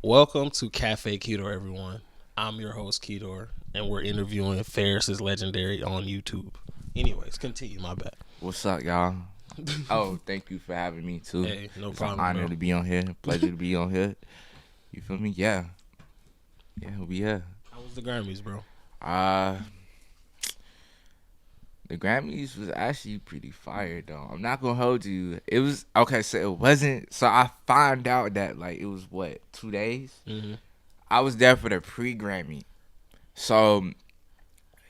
Welcome to KAFÉ KEYDOOR, everyone. I'm your host, KEYDOOR, and we're interviewing FarisIsLegendary on YouTube. Anyways, continue, my bad. What's up, y'all? Oh, thank you for having me, too. Hey, no It's problem, an honor bro. to be on here. Pleasure to be on here. You feel me? Yeah. Yeah, we'll be here. How was the Grammys, bro? Uh, the Grammys was actually pretty fire, though. I'm not gonna hold you. It was, okay, so it wasn't, so I found out that, like, it was, 2 days? Mm-hmm. I was there for the pre-Grammy. So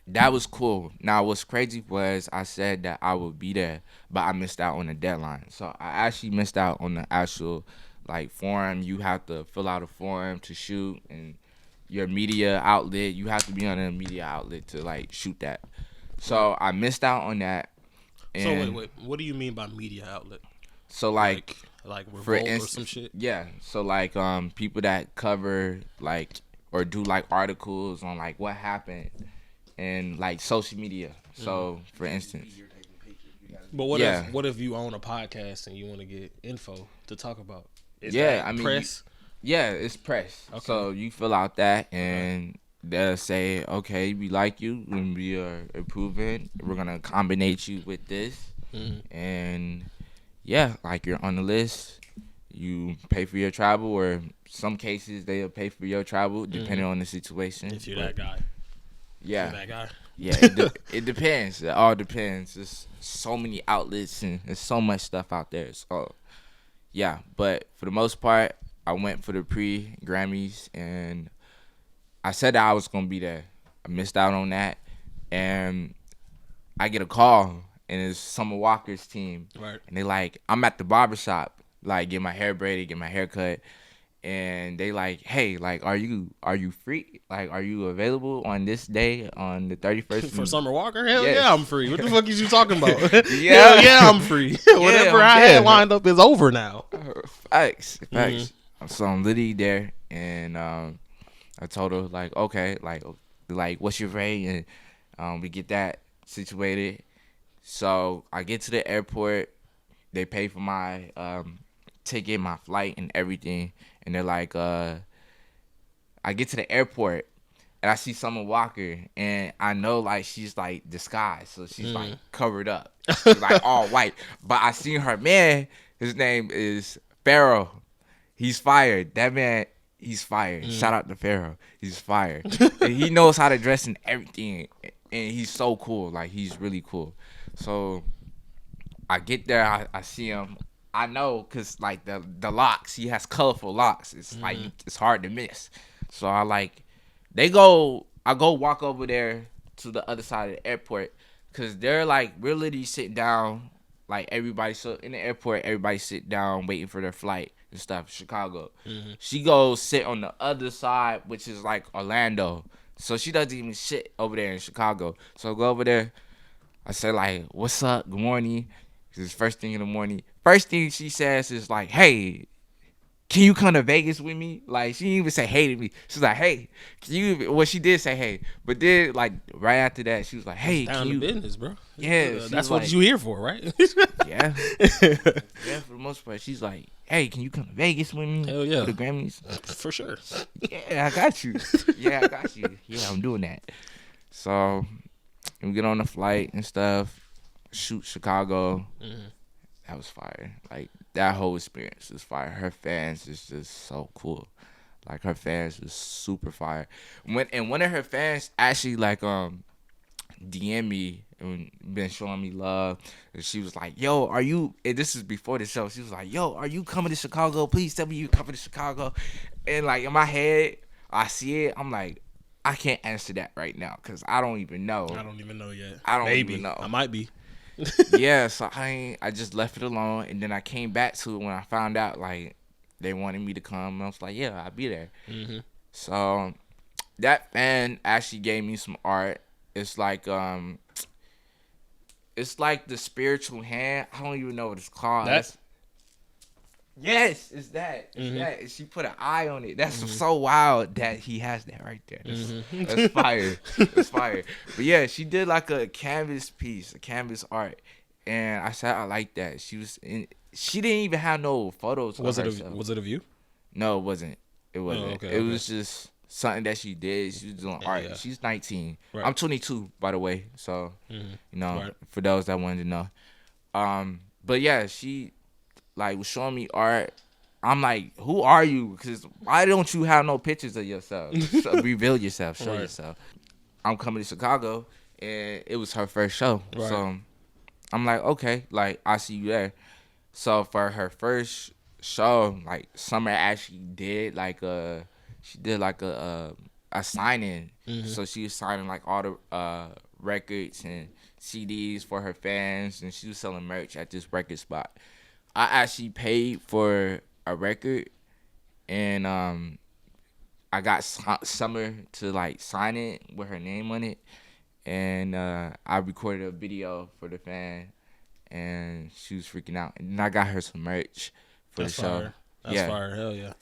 that was cool. Now, what's crazy was I said that I would be there, but I missed out on the deadline. So I actually missed out on the actual, like, forum. You have to fill out a form to shoot, and your media outlet, you have to be on a media outlet to, like, shoot that. So I missed out on that. So And wait. What do you mean by media outlet? so, like Like for Revolt or instance, some shit? yeah. So, like, people that cover, like, or do, like, articles on, like, what happened and, like, social media. So, for instance, But what yeah. if you own a podcast and you want to get info to talk about? Is Yeah, that I mean, press? Yeah, it's press. Okay. So you fill out that, and they'll say, okay, we like you, and we are approving. We're gonna combine you with this, and yeah, like, you're on the list. You pay for your travel, or some cases they'll pay for your travel, depending on the situation. If you're But that guy. yeah, If you're that guy. yeah, it depends. It all depends. There's so many outlets, and there's so much stuff out there. So yeah, but for the most part, I went for the pre-Grammys, and I said that I was going to be there. I missed out on that, and I get a call, and it's Summer Walker's team. Right. And they like, I'm at the barbershop, like, get my hair braided, get my hair cut, and they like, hey, like, are you free? Like, are you available on this day, on the 31st? For Summer Walker? Hell Yes. yeah, I'm free. What the fuck is you talking about? Yeah. Hell yeah, I'm free. Whatever I'm I had there. lined up is over now. Facts. So I'm literally there, and I told her, like, okay, like what's your rate, and we get that situated. So I get to the airport, they pay for my ticket, my flight, and everything, and they're like, I get to the airport, and I see Summer Walker, and I know, like, she's, like, disguised, so she's like covered up, she's, like, all white. But I seen her man. His name is Pharaoh. He's fired. That man, he's fired. Shout out to Pharaoh. He's fired. And he knows how to dress and everything. And he's so cool. Like, he's really cool. So I get there. I see him. I know, because, like, the locks, he has colorful locks. It's like, it's hard to miss. So I go walk over there to the other side of the airport, because they're like, we're literally sitting down, like, everybody. So in the airport, everybody sit down waiting for their flight and stuff. Chicago. She goes sit on the other side, which is like Orlando. So she doesn't even sit over there in Chicago. So I go over there. I say, like, what's up? Good morning. 'Cause it's first thing in the morning. First thing she says is like, hey, can you come to Vegas with me? Like, she didn't even say hey to me. She's like, hey, can you? Well, she did say hey, but then, like, right after that, she was like, hey, Down can to you? business, bro. Yeah, she That's was what like, you here for, right? yeah, yeah. For the most part, she's like, hey, can you come to Vegas with me? Hell yeah. For the Grammys. For sure. Yeah, I got you. Yeah, I got you. Yeah, I'm doing that. So we get on the flight and stuff. Shoot Chicago. That was fire. Like, that whole experience was fire. Her fans is just so cool. Like, her fans was super fire. And one of her fans actually, like, DM me and been showing me love. And she was like, yo, are you, and this is before the show, she was like, yo, are you coming to Chicago? Please tell me you coming to Chicago. And, like, in my head, I see it. I'm like, I can't answer that right now, because I don't even know. I don't even know yet. I don't Maybe. even know. I might be. Yeah, so I just left it alone, and then I came back to it when I found out, like, they wanted me to come, and I was like, yeah, I'll be there. So that fan actually gave me some art. It's like the spiritual hand. I don't even know what it's called. Yes, it's that. It's that. And she put an eye on it. That's so wild that he has that right there. That's fire. That's fire. But yeah, she did like a canvas piece, a canvas art. And I said I like that. She didn't even have no photos of herself. Was it of you? No, it wasn't. It wasn't. okay, It was just something that she did. She was doing art. Yeah. She's 19. Right. I'm 22, by the way. So, Right. for those that wanted to know. But yeah, she like was showing me art. I'm like, who are you? Because why don't you have no pictures of yourself? Reveal yourself. Show yourself. I'm coming to Chicago, and it was her first show. Right. So I'm like, okay, like I see you there. So for her first show, like Summer actually did like a signing. So she was signing like all the records and CDs for her fans, and she was selling merch at this record spot. I actually paid for a record, and I got Summer to like sign it with her name on it, and I recorded a video for the fan, and she was freaking out. And then I got her some merch for the show. Fire. That's fire. Hell yeah.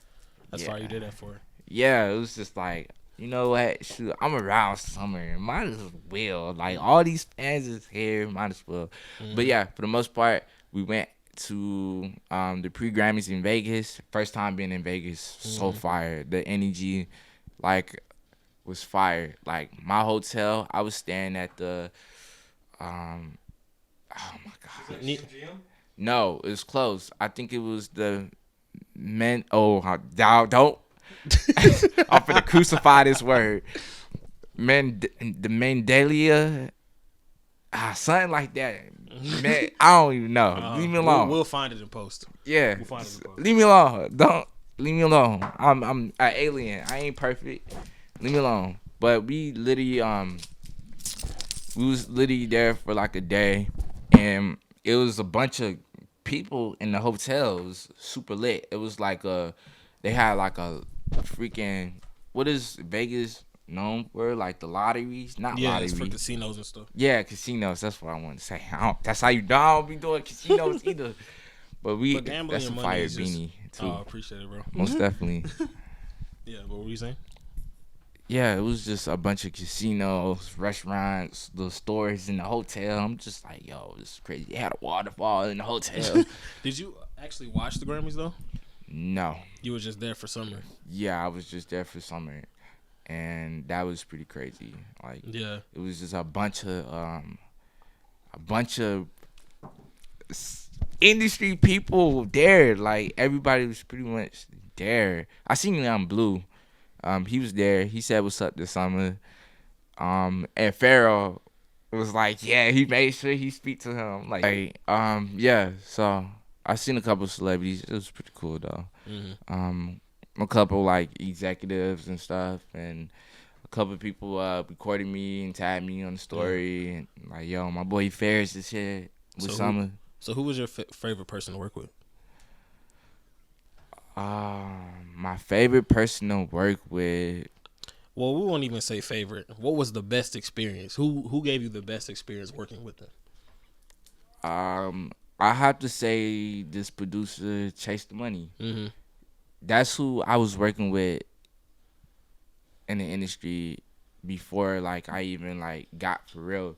That's fire. You did that for her. Yeah, it was just like, you know what? Shoot, I'm around Summer. Might as well. Like, all these fans is here. Might as well. But yeah, for the most part, we went to the pre-Grammys in Vegas. First time being in Vegas. So fire. The energy, like, was fire. Like, my hotel, I was staying at the, oh my God. No, it was close. I think it was the men. Oh, don't. I'm finna crucify this word. The Mandalia, something like that. Man, I don't even know. Leave me alone. We'll find it in post. Yeah, We'll find it in post. Leave me alone. Don't leave me alone. I'm an alien. I ain't perfect. Leave me alone. But we was literally there for like a day, and it was a bunch of people in the hotel. It was super lit. It was like they had like a freaking, what is Vegas known for? Like the lotteries? Not lotteries. Yeah, it's for casinos and stuff. Yeah, casinos. That's what I wanted to say. That's how you know I don't be doing casinos either. But that's a fire beanie too. Oh, I appreciate it, bro. Most definitely. Yeah, what were you saying? Yeah, it was just a bunch of casinos, restaurants, the stores in the hotel. I'm just like, yo, this is crazy. They had a waterfall in the hotel. Did you actually watch the Grammys though? No. You were just there for Summer. Yeah, I was just there for Summer, and that was pretty crazy. Like, yeah, it was just a bunch of industry people there. Like, everybody was pretty much there. I seen Young Blue. He was there. He said what's up this summer. And Pharaoh was like, yeah, he made sure he speak to him. Like, yeah. So I seen a couple of celebrities. It was pretty cool though. A couple like executives and stuff, and a couple of people recorded me and tagged me on the story. And like, yo, my boy Faris is here with Summer. So who was your favorite person to work with? My favorite person to work with. Well, we won't even say favorite. What was the best experience? Who gave you the best experience working with them? I have to say this producer, ChaseTheMoney. That's who I was working with in the industry before, like, I even like got for real.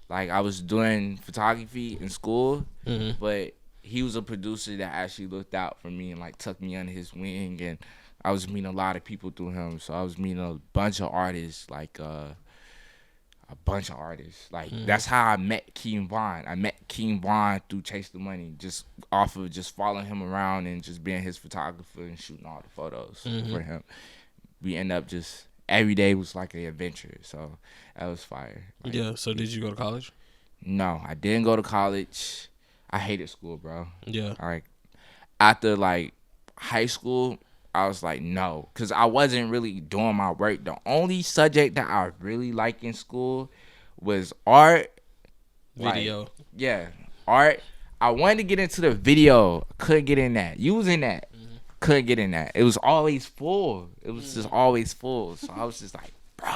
Like, I was doing photography in school, but he was a producer that actually looked out for me and like took me under his wing, and I was meeting a lot of people through him. So I was meeting a bunch of artists, like Like, that's how I met King Von. I met King Von through ChaseTheMoney, just off of just following him around and just being his photographer and shooting all the photos for him. We end up just every day was like an adventure. So that was fire. Like, yeah. So did you go to college? No, I didn't go to college. I hated school, bro. Yeah. Like, after like high school, I was like, no, because I wasn't really doing my work. The only subject that I really liked in school was art. Video. Like, yeah, art. I wanted to get into the video. Couldn't get in that. You was in that. Couldn't get in that. It was always full. It was just always full. So I was just like, bro,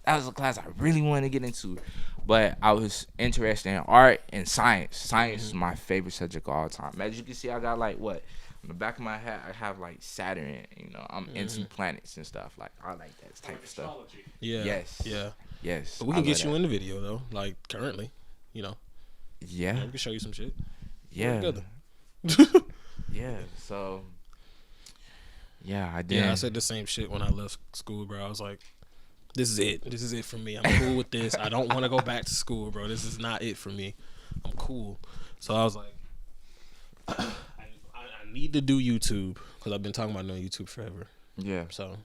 that was a class I really wanted to get into. But I was interested in art and science. Science is my favorite subject of all time. As you can see, I got like what? On the back of my hat, I have like Saturn. You know, I'm into planets and stuff. Like, I like that type of stuff. Yeah. Yes. Yeah. Yes. But we can get you in the video though. Like, currently, you know. Yeah. We can show you some shit. Yeah. Yeah. So Yeah, I Yeah, I did. said the same shit when I left school, bro. I was like, this is it. This is it for me. I'm cool with this. I don't want to go back to school, bro. This is not it for me. I'm cool. So I was like, I need to do YouTube because I've been talking about doing YouTube forever. Yeah, So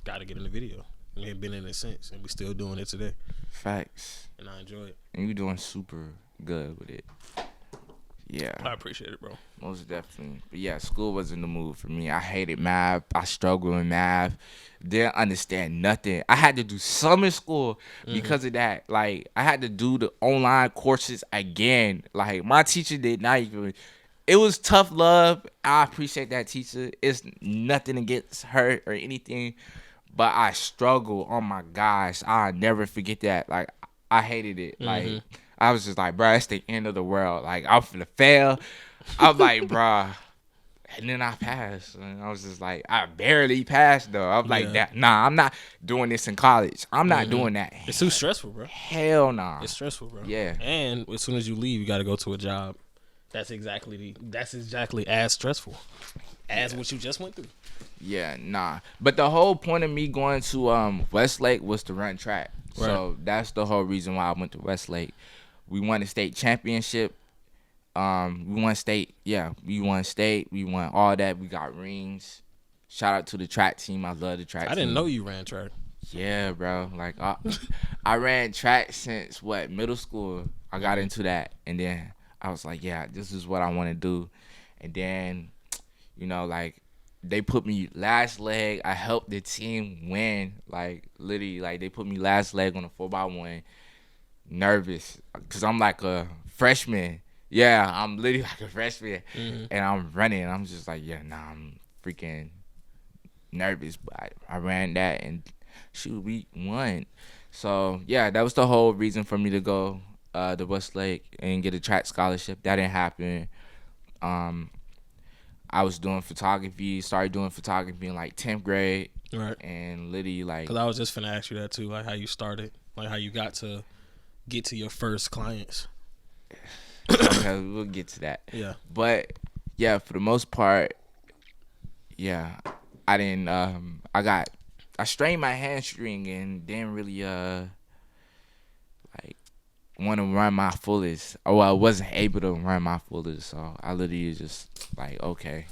got to get in the video. We ain't been in it since, and we still doing it today, facts. and I enjoy it. And you doing super good with it. Yeah, I appreciate it, bro. most definitely. But yeah, school wasn't the move for me. I hated math. I struggled in math. Didn't understand nothing. I had to do summer school because of that. Like, I had to do the online courses again. Like, my teacher did not even. It was tough love. I appreciate that teacher. It's nothing against her or anything. But I struggled. Oh my gosh. I'll never forget that. Like, I hated it. Like, I was just like, bro, it's the end of the world. Like, I'm finna fail. I'm like, bruh. And then I passed. And I was just like, I barely passed, though. I'm like, Yeah. nah, I'm not doing this in college. I'm not doing that. It's too stressful, bro. Hell nah. It's stressful, bro. Yeah. And as soon as you leave, you got to go to a job. That's exactly as stressful as what you just went through. Yeah, nah. But the whole point of me going to Westlake was to run track. Right. So that's the whole reason why I went to Westlake. We won the state championship. We won state. Yeah, we won state. We won all that. We got rings. Shout out to the track team. I love the track team. I didn't know you ran track. Yeah, bro. Like I ran track since middle school. I got into that, and then I was like, yeah, this is what I want to do. And then, like, they put me last leg. I helped the team win. Like, literally, like, they put me last leg on a 4x1. Nervous, because I'm like a freshman. Yeah, I'm literally like a freshman, and I'm running. I'm just like, yeah, nah, I'm freaking nervous. But I ran that, and shoot, we won. So, yeah, that was the whole reason for me to go to Westlake and get a track scholarship. That didn't happen. I was doing photography, started doing photography in like 10th grade. Right. And literally like, because I was just finna ask you that too, like how you started, like how you got to get to your first clients. okay, we'll get to that. Yeah. But yeah, for the most part, yeah, I didn't. I strained my hamstring and didn't really like want to run my fullest. Oh, I wasn't able to run my fullest, so I literally just like, okay,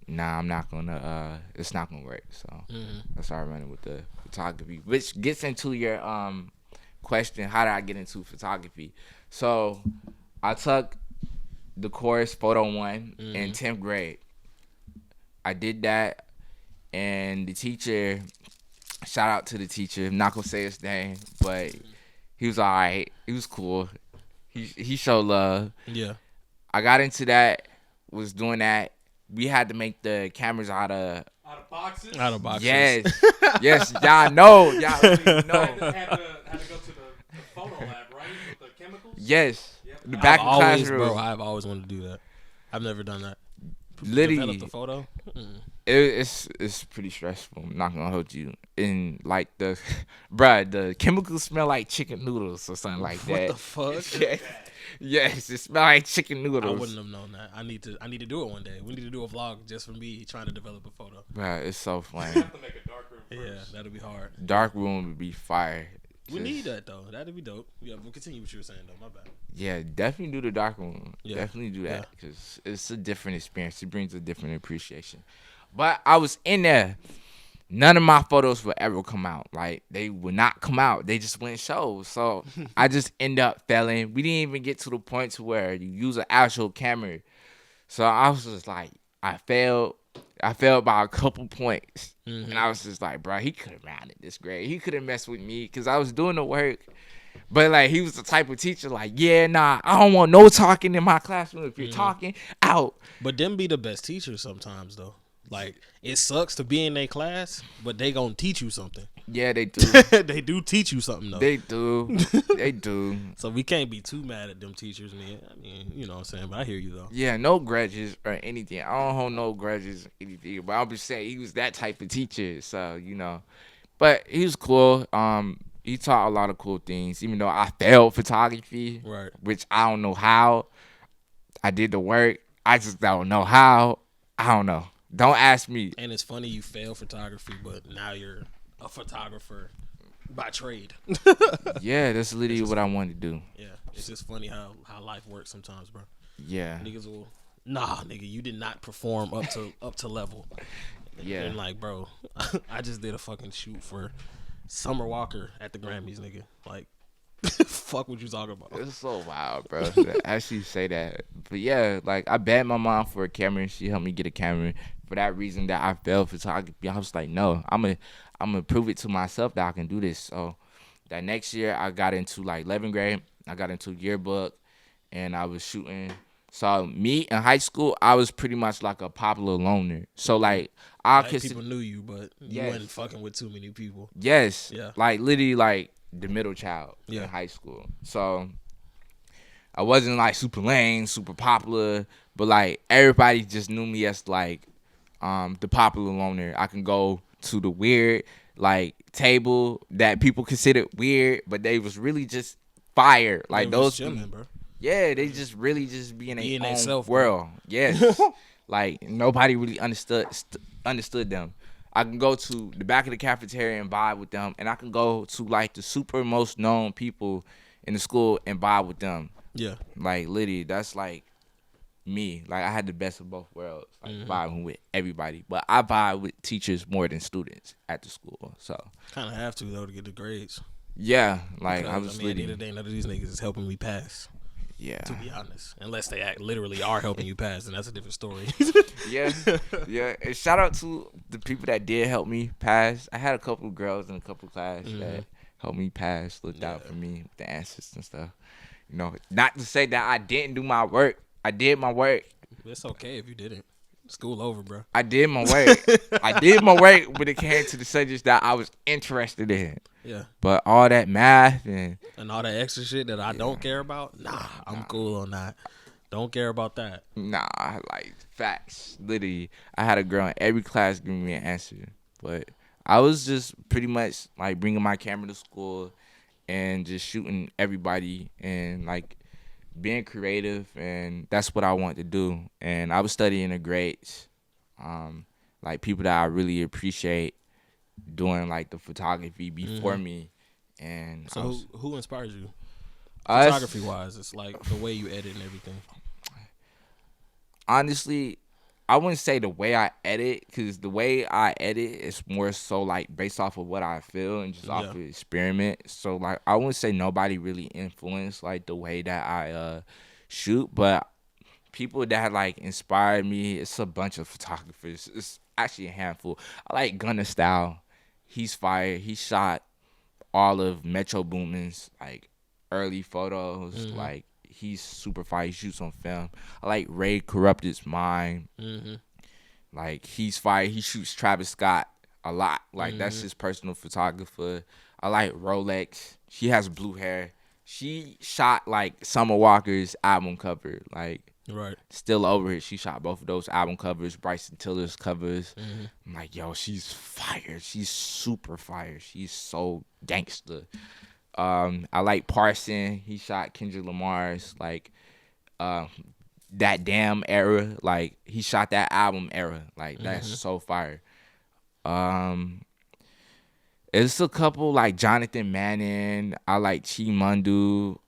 nah, I'm not gonna. It's not gonna work. So I started running with the photography, which gets into your question: how did I get into photography? So I took the course Photo 1 in 10th grade. I did that, and the teacher, shout out to the teacher, I'm not gonna say his name, but he was alright. He was cool. He showed love. Yeah. I got into that, was doing that. We had to make the cameras out of boxes. Out of boxes. Yes. Yes, y'all know. Y'all really know. Had to go to the photo lab, right? With the chemicals. Yes. Yep. The back of the classroom. Bro, I've always wanted to do that. I've never done that. Literally. Develop the photo. It's pretty stressful. I'm not gonna hold you. And like the chemicals smell like chicken noodles or something like that. What the fuck? Yes, yes, it smell like chicken noodles. I wouldn't have known that. I need to do it one day. We need to do a vlog just for me trying to develop a photo. Bruh, it's so funny. You have to make a dark room first. Yeah, that'll be hard. Dark room would be fire. We need that though. That'd be dope. Yeah, we'll continue what you were saying though. My bad. Yeah, definitely do the dark room. Yeah. Definitely do that because it's a different experience. It brings a different appreciation. But I was in there. None of my photos would ever come out. Like, they would not come out. They just wouldn't show. So I just end up failing. We didn't even get to the point to where you use an actual camera. So I was just like, I failed. I failed by a couple points. And I was just like, bro, he could have rounded this grade. He could have messed with me because I was doing the work. But, like, he was the type of teacher, like, yeah, nah, I don't want no talking in my classroom. If you're talking, out. But them be the best teachers sometimes though. Like, it sucks to be in their class, but they gonna teach you something. Yeah, they do. They do teach you something though. They do. They do. So we can't be too mad at them teachers, man. I mean, you know what I'm saying? But I hear you though. Yeah, no grudges or anything. I don't hold no grudges or anything. But I'll just saying he was that type of teacher. So, But he was cool. He taught a lot of cool things. Even though I failed photography. Right. Which I don't know how. I did the work. I just don't know how. I don't know. Don't ask me. And it's funny you fail photography, but now you're a photographer by trade. Yeah, that's literally what I wanted to do. Yeah, it's just funny how life works sometimes, bro. Yeah. Niggas will, nah, nigga, you did not perform up to level. Yeah. And like, bro, I just did a fucking shoot for Summer Walker at the Grammys, nigga. Like, fuck what you talking about? It's so wild, bro. To actually say that. But yeah, like I begged my mom for a camera and she helped me get a camera. For that reason that I failed photography, I was like, no, I'm gonna prove it to myself that I can do this. So that next year I got into like 11th grade. I got into yearbook and I was shooting. So me in high school, I was pretty much like a popular loner. So like People knew you, but you wasn't fucking with too many people. Yes. Yeah. Like literally like the middle child in high school. So I wasn't like super lame, super popular, but like everybody just knew me as like the popular loner. I can go to the weird like table that people considered weird, but they was really just fire. Like those chilling, bro. Yeah, they just really just be in their own world. Bro. Yes. Like nobody really understood them. I can go to the back of the cafeteria and vibe with them, and I can go to like the super most known people in the school and vibe with them. Yeah. Like literally, that's like me. Like I had the best of both worlds. Like vibing with everybody, but I vibe with teachers more than students at the school. So kind of have to though to get the grades. Yeah, like because, I was at the end of the day, none of these niggas is helping me pass. Yeah. To be honest, unless they literally are helping you pass, and that's a different story. Yeah. And shout out to the people that did help me pass. I had a couple girls in a couple class that helped me pass, looked out for me with the answers and stuff. You know, not to say that I didn't do my work. I did my work. It's okay if you didn't. School over, bro. I did my work. I did my work when it came to the subjects that I was interested in. Yeah. But all that math and all that extra shit that I don't care about, I'm cool on that. Don't care about that. Nah, like facts. Literally, I had a girl in every class giving me an answer. But I was just pretty much like bringing my camera to school and just shooting everybody and like being creative, and that's what I wanted to do. And I was studying the greats, like people that I really appreciate doing like the photography before me. And so who inspires you? Photography wise, it's like the way you edit and everything. Honestly, I wouldn't say the way I edit, because the way I edit is more so like based off of what I feel and just off of experiment. So like I wouldn't say nobody really influenced like the way that I shoot, but people that like inspired me, it's a bunch of photographers. It's actually a handful. I like Gunna Style. He's fire. He shot all of Metro Boomin's like early photos. Like he's super fire. He shoots on film. I like Ray Corrupted's Mind. Like he's fire. He shoots Travis Scott a lot. Like that's his personal photographer. I like Rolex. She has blue hair. She shot like Summer Walker's album cover. Like Still Over It. She shot both of those album covers. Bryson Tiller's covers. I'm like, yo, she's fire. She's super fire. She's so gangster. I like Parson. He shot Kendrick Lamar's like that damn era. Like he shot that album era. Like that's so fire. It's a couple like Jonathan Manning. I like Chi Mundu.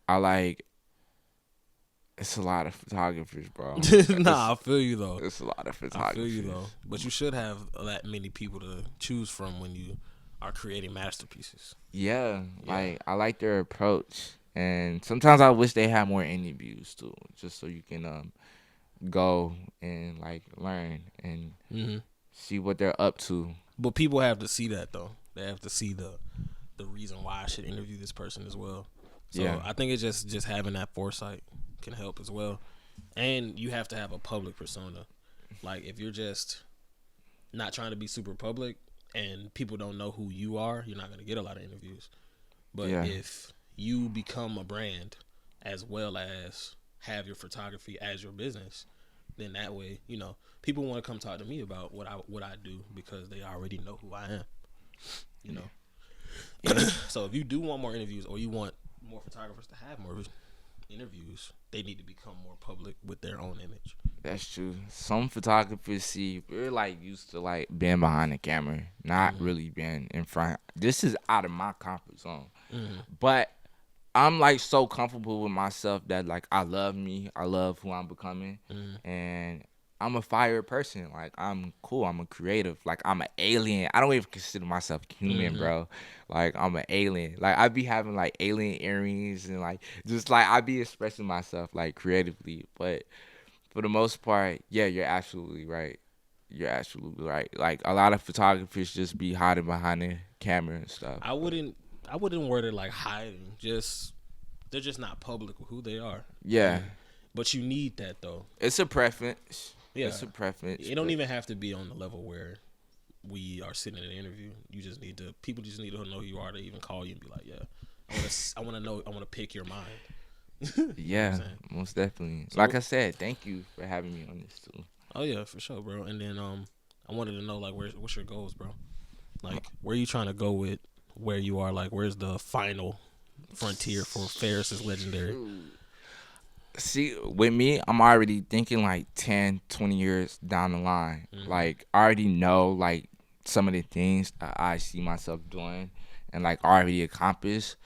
It's a lot of photographers, bro. I feel you though. It's a lot of photographers. I feel you though. But you should have that many people to choose from when you are creating masterpieces. Yeah. Like I like their approach, and sometimes I wish they had more interviews too, just so you can go and like learn and see what they're up to. But people have to see that though. They have to see the reason why I should interview this person as well. So I think it's just having that foresight can help as well. And you have to have a public persona. Like if you're just not trying to be super public and people don't know who you are, you're not going to get a lot of interviews. But if you become a brand as well as have your photography as your business, then that way, you know, people want to come talk to me about what I do because they already know who I am. You know. So if you do want more interviews or you want more photographers to have more interviews, they need to become more public with their own image. That's true. Some photographers see we're like used to like being behind the camera, not really being in front. This is out of my comfort zone. But I'm like so comfortable with myself that like I love me. I love who I'm becoming. And I'm a fire person. Like I'm cool. I'm a creative. Like I'm an alien. I don't even consider myself human, bro. Like I'm an alien. Like I be having like alien earrings and like just like I be expressing myself like creatively. But for the most part, yeah, you're absolutely right. You're absolutely right. Like a lot of photographers just be hiding behind the camera and stuff. I wouldn't word it like hiding. Just they're just not public with who they are. Yeah. But you need that though. It's a preference. Yeah. It's a preference. It don't even have to be on the level where we are sitting in an interview. You just need to. People just need to know who you are to even call you and be like, yeah, I want to know. I want to pick your mind. Yeah, most definitely. So, like I said, thank you for having me on this too. Oh yeah, for sure, bro. And then I wanted to know like what's your goals, bro? Like where are you trying to go with where you are? Like where's the final frontier for FarisIsLegendary? See, with me, I'm already thinking like 10, 20 years down the line. Like, I already know, like, some of the things that I see myself doing and, like, already accomplished.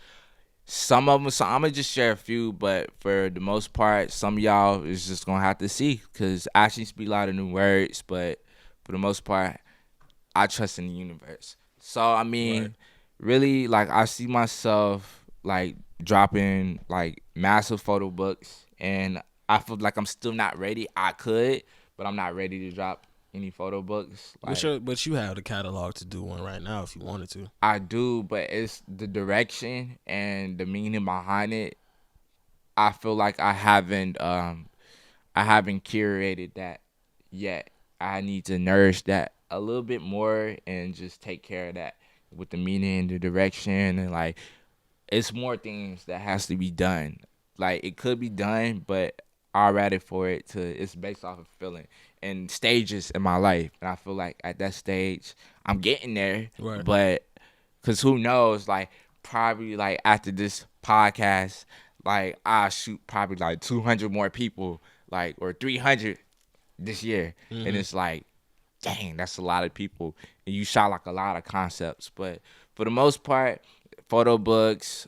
Some of them, so I'm going to just share a few, but for the most part, some of y'all is just going to have to see because actions speak louder than words, but for the most part, I trust in the universe. So, I mean, really, like, I see myself, like, dropping, like, massive photo books. And I feel like I'm still not ready. I could, but I'm not ready to drop any photo books. Like, but you have the catalog to do one right now if you wanted to. I do, but it's the direction and the meaning behind it. I feel like I haven't curated that yet. I need to nourish that a little bit more and just take care of that with the meaning, the direction, and like it's more things that has to be done. Like it could be done, but I'd rather for it to. It's based off of feeling and stages in my life, and I feel like at that stage I'm getting there. Right. But because who knows? Like probably like after this podcast, like I shoot probably like 200 more people, like or 300 this year, and it's like, dang, that's a lot of people, and you shot like a lot of concepts. But for the most part, photo books,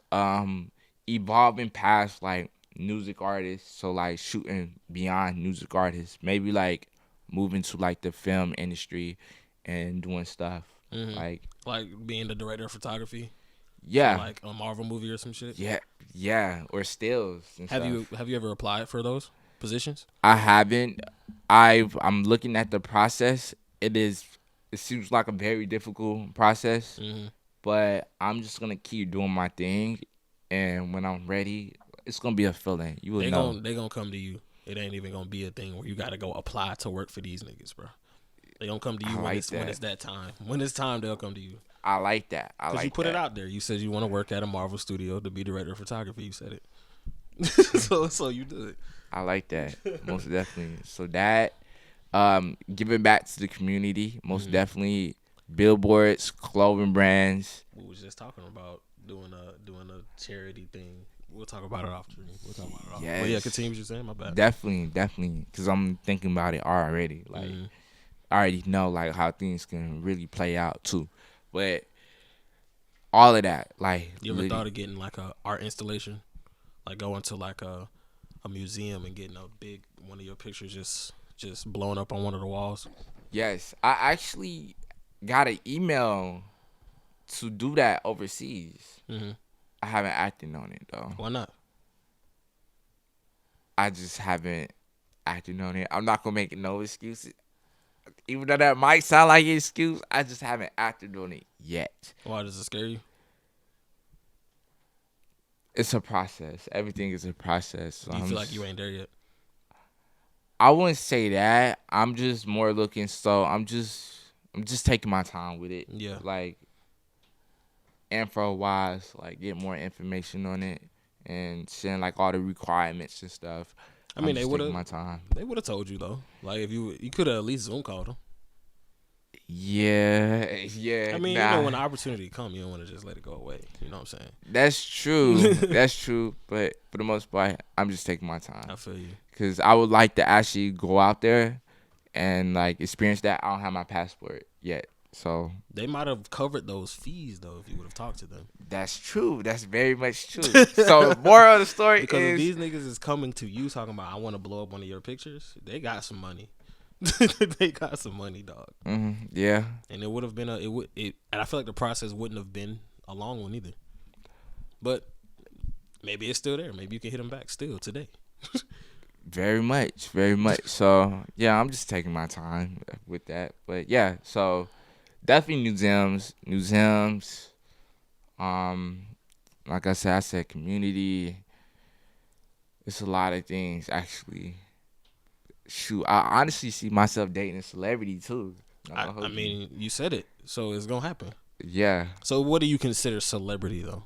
evolving past like music artists, so like shooting beyond music artists, maybe like moving to like the film industry and doing stuff like being the director of photography. Yeah, for like a Marvel movie or some shit. Yeah, or stills. And have stuff. you ever applied for those positions? I haven't. I'm looking at the process. It seems like a very difficult process, but I'm just gonna keep doing my thing, and when I'm ready, it's gonna be a feeling. You will know. They gonna come to you. It ain't even gonna be a thing where you gotta go apply to work for these niggas, bro. They gonna come to you when it's that time. When it's time, they'll come to you. I like that. Because you put it out there. You said you want to work at a Marvel studio to be director of photography. You said it. so you did it. I like that. Most definitely. So that, giving back to the community, most definitely. Billboards, clothing brands. We was just talking about doing a charity thing. We'll talk about it after. Yes. But yeah, continue what you're saying. My bad. Definitely. Because I'm thinking about it already. Like, I already know like how things can really play out too. But all of that, like, you ever thought of getting like a art installation, like going to like a museum and getting a big one of your pictures just blowing up on one of the walls? Yes, I actually got an email to do that overseas. I haven't acted on it though. Why not? I just haven't acted on it. I'm not gonna make no excuses. Even though that might sound like an excuse, I just haven't acted on it yet. Why does it scare you? It's a process. Everything is a process. So you feel like you ain't there yet? I wouldn't say that. I'm just more looking. So I'm just taking my time with it. Yeah. Like, and for a while, like get more information on it and seeing like all the requirements and stuff. I mean, they would have told you though. Like if you could have at least Zoom called them. Yeah. I mean, nah. when the opportunity come, you don't want to just let it go away. You know what I'm saying? That's true. That's true. But for the most part, I'm just taking my time. I feel you. Because I would like to actually go out there and like experience that. I don't have my passport yet. So they might have covered those fees though if you would have talked to them. That's true. That's very much true. So moral of the story because is if these niggas is coming to you talking about I want to blow up one of your pictures, they got some money. They got some money, dog. Mm-hmm. Yeah. And it would have been and I feel like the process wouldn't have been a long one either. But maybe it's still there. Maybe you can hit them back still today. Very much. So yeah, I'm just taking my time with that. But yeah, so definitely museums. Like I said community. It's a lot of things actually. Shoot, I honestly see myself dating a celebrity too. I mean, you said it, so it's gonna happen. Yeah. So what do you consider celebrity though?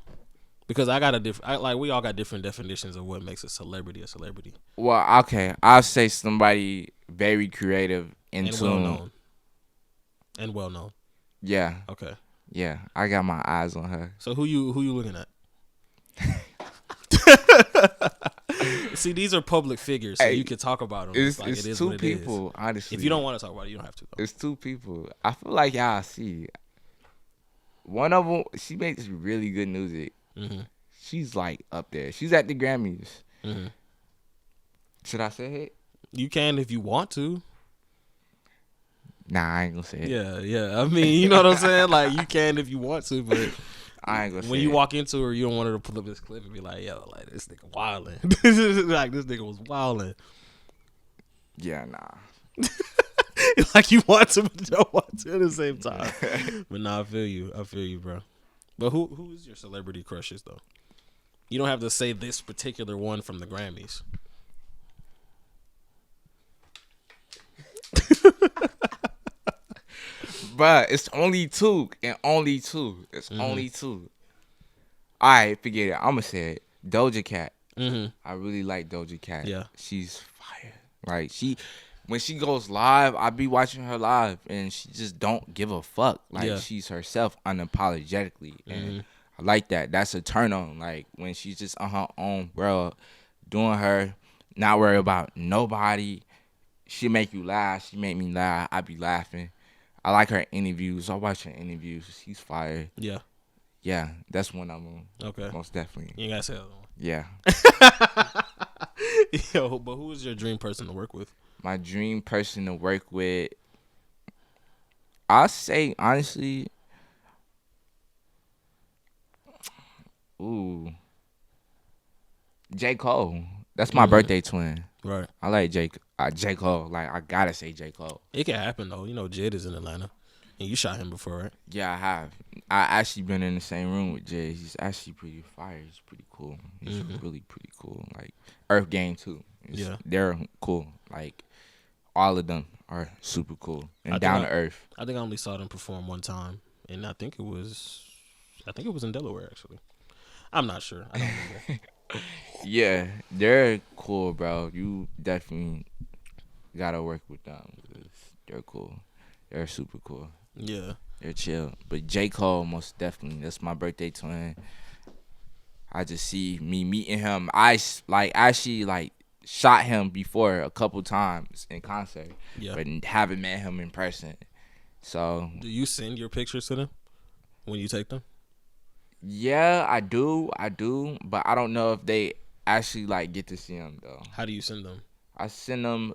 Because I got we all got different definitions of what makes a celebrity a celebrity. Well, okay, I'll say somebody very creative and well known. Yeah. Okay. Yeah, I got my eyes on her. So who you looking at? See, these are public figures, so you can talk about them. It's two people, honestly. If you don't want to talk about it, you don't have to. Though. It's two people. I feel like y'all see. One of them, she makes really good music. Mm-hmm. She's like up there. She's at the Grammys. Mm-hmm. Should I say it? You can if you want to. Nah, I ain't gonna say it. Yeah. I mean, you know what I'm saying? Like, you can if you want to, but I ain't gonna say it. When you walk into her, you don't want her to pull up this clip and be like, yo, like, this nigga wildin'. Like, this nigga was wildin'. Yeah, nah. Like, you want to, but you don't want to at the same time. But nah, I feel you, bro. But who is your celebrity crushes, though? You don't have to say this particular one from the Grammys. Bruh, it's only two. It's only two. All right, forget it. I'm going to say it. Doja Cat. Mm-hmm. I really like Doja Cat. Yeah. She's fire. Like, when she goes live, I be watching her live, and she just don't give a fuck. Like, she's herself unapologetically. And I like that. That's a turn on. Like, when she's just on her own world, doing her, not worry about nobody. She make you laugh. She make me laugh. I be laughing. I like her interviews. I watch her interviews. She's fire. Yeah. Yeah, that's one of them. Okay. Most definitely. You ain't got to say the other one. Yeah. Yo, but who is your dream person to work with? My dream person to work with, I'll say, honestly, J. Cole. That's my birthday twin. Right. I like J. Cole. Like, I gotta say J. Cole. It can happen, though. You know, Jid is in Atlanta. And you shot him before, right? Yeah, I have. I actually been in the same room with Jay. He's actually pretty fire. He's pretty cool. He's really pretty cool. Like, Earth Gang, too. They're cool. Like, all of them are super cool and down to earth. I think I only saw them perform one time. And I think it was in Delaware, actually. I'm not sure. I don't remember. Yeah, they're cool, bro. You definitely gotta work with them because they're cool. They're super cool. Yeah, they're chill. But J. Cole, most definitely, that's my birthday twin. I just see me meeting him. I actually shot him before a couple times in concert, but haven't met him in person. So, do you send your pictures to them when you take them? Yeah, I do, but I don't know if they actually get to see him though. How do you send them? I send them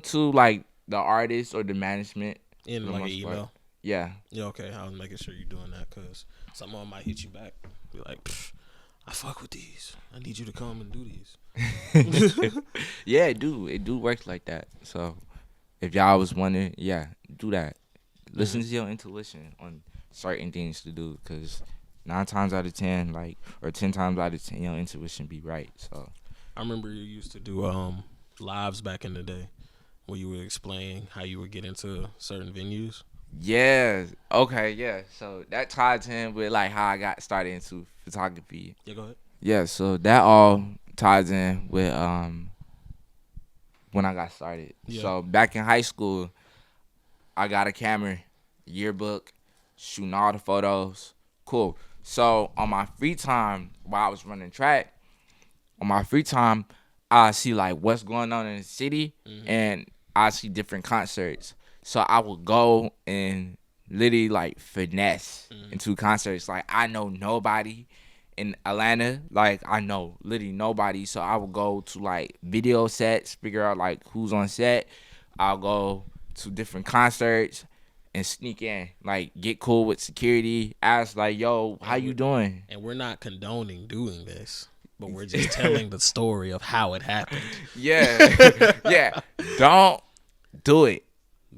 to the artist or the management in like an email. Yeah. Yeah. Okay. I was making sure you're doing that because someone might hit you back. Be like, I fuck with these. I need you to come and do these. Yeah, it do work like that. So if y'all was wondering, do that. Listen to your intuition on certain things to do because 9 times out of 10, or 10 times out of 10, your intuition be right. So I remember you used to do lives back in the day where you would explain how you would get into certain venues. Yeah. Okay. Yeah. So that ties in with how I got started into photography. Yeah. Go ahead. Yeah. So that all ties in with when I got started. Yeah. So back in high school, I got a camera, yearbook, shooting all the photos. Cool. So on my free time while I was running track, I see like what's going on in the city, and I see different concerts. So I would go and literally like finesse into concerts. Like I know nobody in Atlanta. Like I know literally nobody. So I would go to like video sets, figure out like who's on set. I'll go to different concerts and sneak in, like get cool with security, ask like, yo, how you doing? And we're not condoning doing this, but we're just telling the story of how it happened. Yeah. Yeah. Don't do it.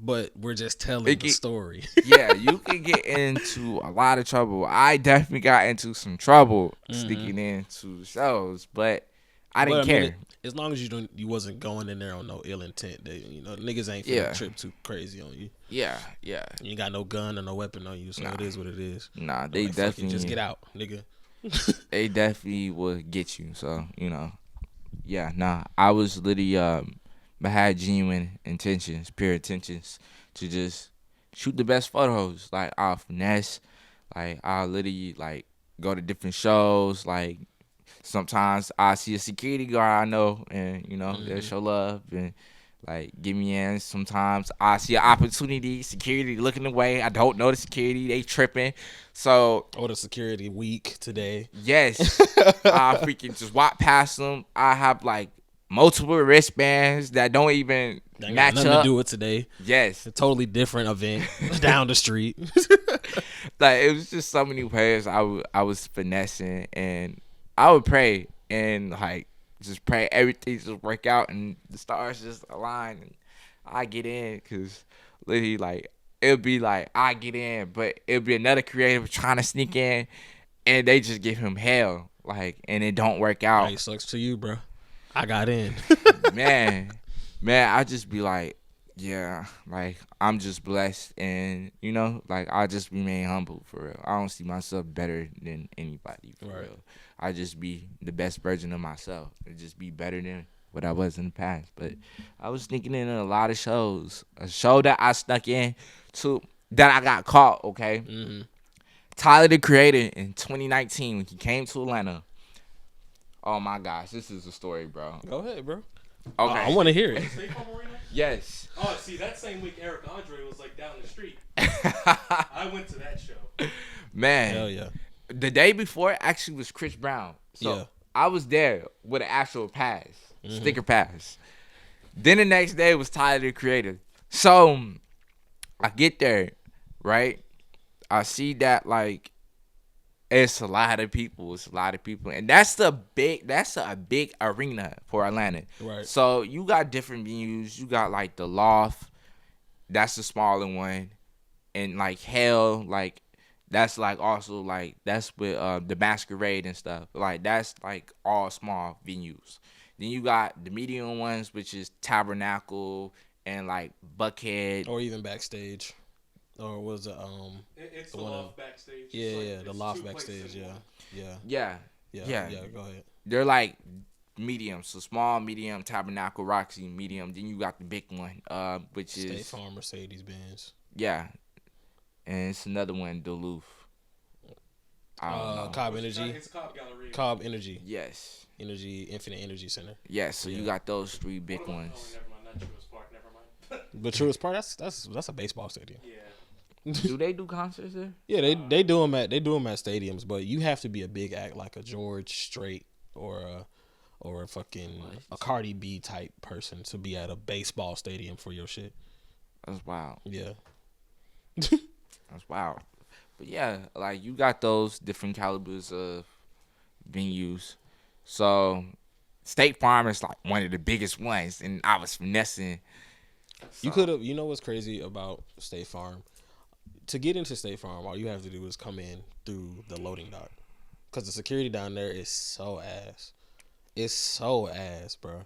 But we're just telling the story. Yeah, you can get into a lot of trouble. I definitely got into some trouble sneaking into shows, but I didn't care. Mean, as long as you wasn't going in there on no ill intent, niggas ain't finna trip too crazy on you. Yeah. You ain't got no gun or no weapon on you, so it is what it is. Nah, they like, definitely just get out, nigga. They definitely would get you. So I was literally I had genuine intentions, pure intentions to just shoot the best photos. Like I'll finesse, like I'll literally like go to different shows. Like sometimes I see a security guard I know, and they'll show love and like get me in. Sometimes I see an opportunity, security looking away. I don't know the security, they tripping. So the security weak today. Yes, I freaking just walk past them. I have like multiple wristbands that don't even match nothing up. To do with today. Yes, a totally different event down the street. Like it was just so many ways I was finessing, and I would pray and like just pray everything just work out and the stars just align and I get in, because literally like it'll be like I get in, but it'll be another creative trying to sneak in and they just give him hell, like, and it don't work out. Hey, sucks to you, bro. I got in. man, I just be like, yeah, like I'm just blessed, and like I just remain humble for real. I don't see myself better than anybody for real. I just be the best version of myself and just be better than what I was in the past. But I was sneaking in a lot of shows. A show that I snuck in to that I got caught. Okay, Tyler the Creator in 2019 when he came to Atlanta. Oh my gosh, this is a story, bro. Go ahead, bro. Okay, I want to hear it. State Farm Arena? Yes. Oh, see, that same week Eric Andre was like down the street. I went to that show. Man, hell yeah. The day before actually was Chris Brown. So yeah. I was there with an actual pass, sticker pass. Then the next day was Tyler the Creator. So I get there, right? I see that like it's a lot of people. And that's a big arena for Atlanta. Right. So you got different venues. You got like the Loft, that's the smaller one. And like Hell, like that's like also like that's with the Masquerade and stuff. Like that's like all small venues. Then you got the medium ones, which is Tabernacle and like Buckhead. Or even Backstage. Or was it it's the Loft Backstage. Yeah, like, the Loft Backstage, Yeah. Go ahead. They're like medium, so small, medium, Tabernacle, Roxy, medium. Then you got the big one, which is State Farm, Mercedes-Benz. Yeah. And it's another one, Duluth. I don't know. Cobb Energy. It's Cobb Gallery. Cobb Energy. Yes. Infinite Energy Center. Yes, so you got those three big ones. Oh, never mind. Not Truist Park. Never mind. But Truist Park, that's a baseball stadium. Yeah. Do they do concerts there? Yeah, they do them at stadiums, but you have to be a big act like a George Strait or a fucking a Cardi B type person to be at a baseball stadium for your shit. That's wild. Yeah. That's wild. But yeah, like you got those different calibers of venues. So State Farm is like one of the biggest ones, and I was finessing. So. You know what's crazy about State Farm? To get into State Farm, all you have to do is come in through the loading dock, because the security down there is so ass. It's so ass, bro.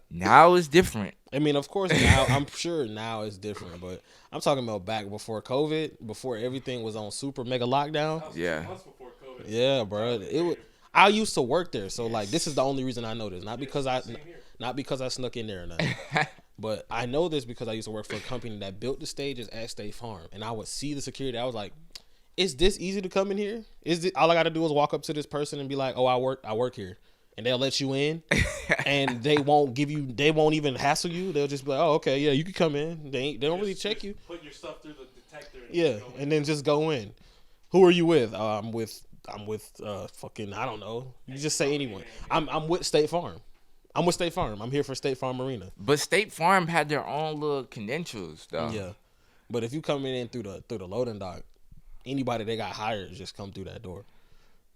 Now it's different. I mean, of course, now I'm sure now it's different, but I'm talking about back before COVID, before everything was on super mega lockdown. Yeah. Months before COVID. Yeah, bro. I used to work there, so like this is the only reason I know this. Not because I snuck in there or nothing. But I know this because I used to work for a company that built the stages at State Farm, and I would see the security. I was like, "Is this easy to come in here? Is this, all I got to do is walk up to this person and be like, "Oh, I work here," and they'll let you in, and they won't even hassle you. They'll just be like, "Oh, okay, yeah, you can come in." They don't really check you. Put your stuff through the detector. And then just go in. Who are you with? I'm with fucking, I don't know. You just say anyone. I'm with State Farm. I'm with State Farm. I'm here for State Farm Marina. But State Farm had their own little credentials, though. Yeah, but if you coming in through the loading dock, anybody that got hired just come through that door,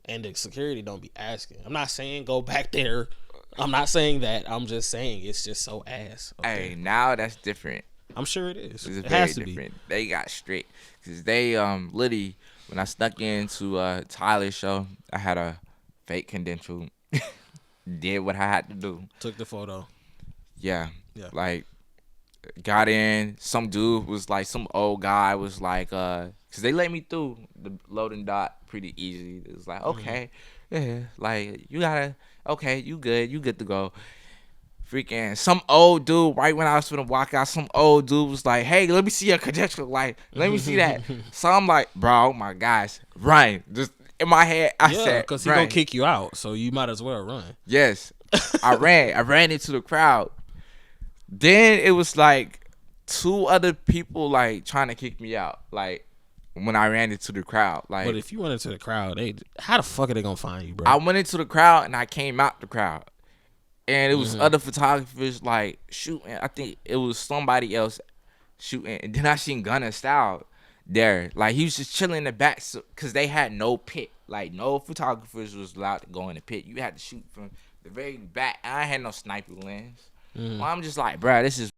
and the security don't be asking. I'm not saying go back there. I'm not saying that. I'm just saying it's just so ass. Hey, there. now that's different. I'm sure it is. It's it very has to different. be. They got strict because they literally when I snuck into Tyler's show, I had a fake credential. Did what I had to do. Took the photo. Yeah. Like, got in. Some dude was like, some old guy was like, because they let me through the loading dock pretty easy. It was like, okay, yeah, like, you good to go. Freaking some old dude, right when I was gonna walk out, some old dude was like, hey, let me see your credential. Like, let me see that. So I'm like, bro, oh my gosh, run. Just in my head, I said, because he gonna kick you out, so you might as well run. Yes. I ran into the crowd. Then it was like 2 other people like trying to kick me out. Like when I ran into the crowd. Like, but if you went into the crowd, how the fuck are they gonna find you, bro? I went into the crowd and I came out the crowd. And it was other photographers like shooting. I think it was somebody else shooting. And then I seen Gunna Style there. Like, he was just chilling in the back because they had no pit. Like, no photographers was allowed to go in the pit. You had to shoot from the very back. I had no sniper lens. Well, I'm just like, bro, this is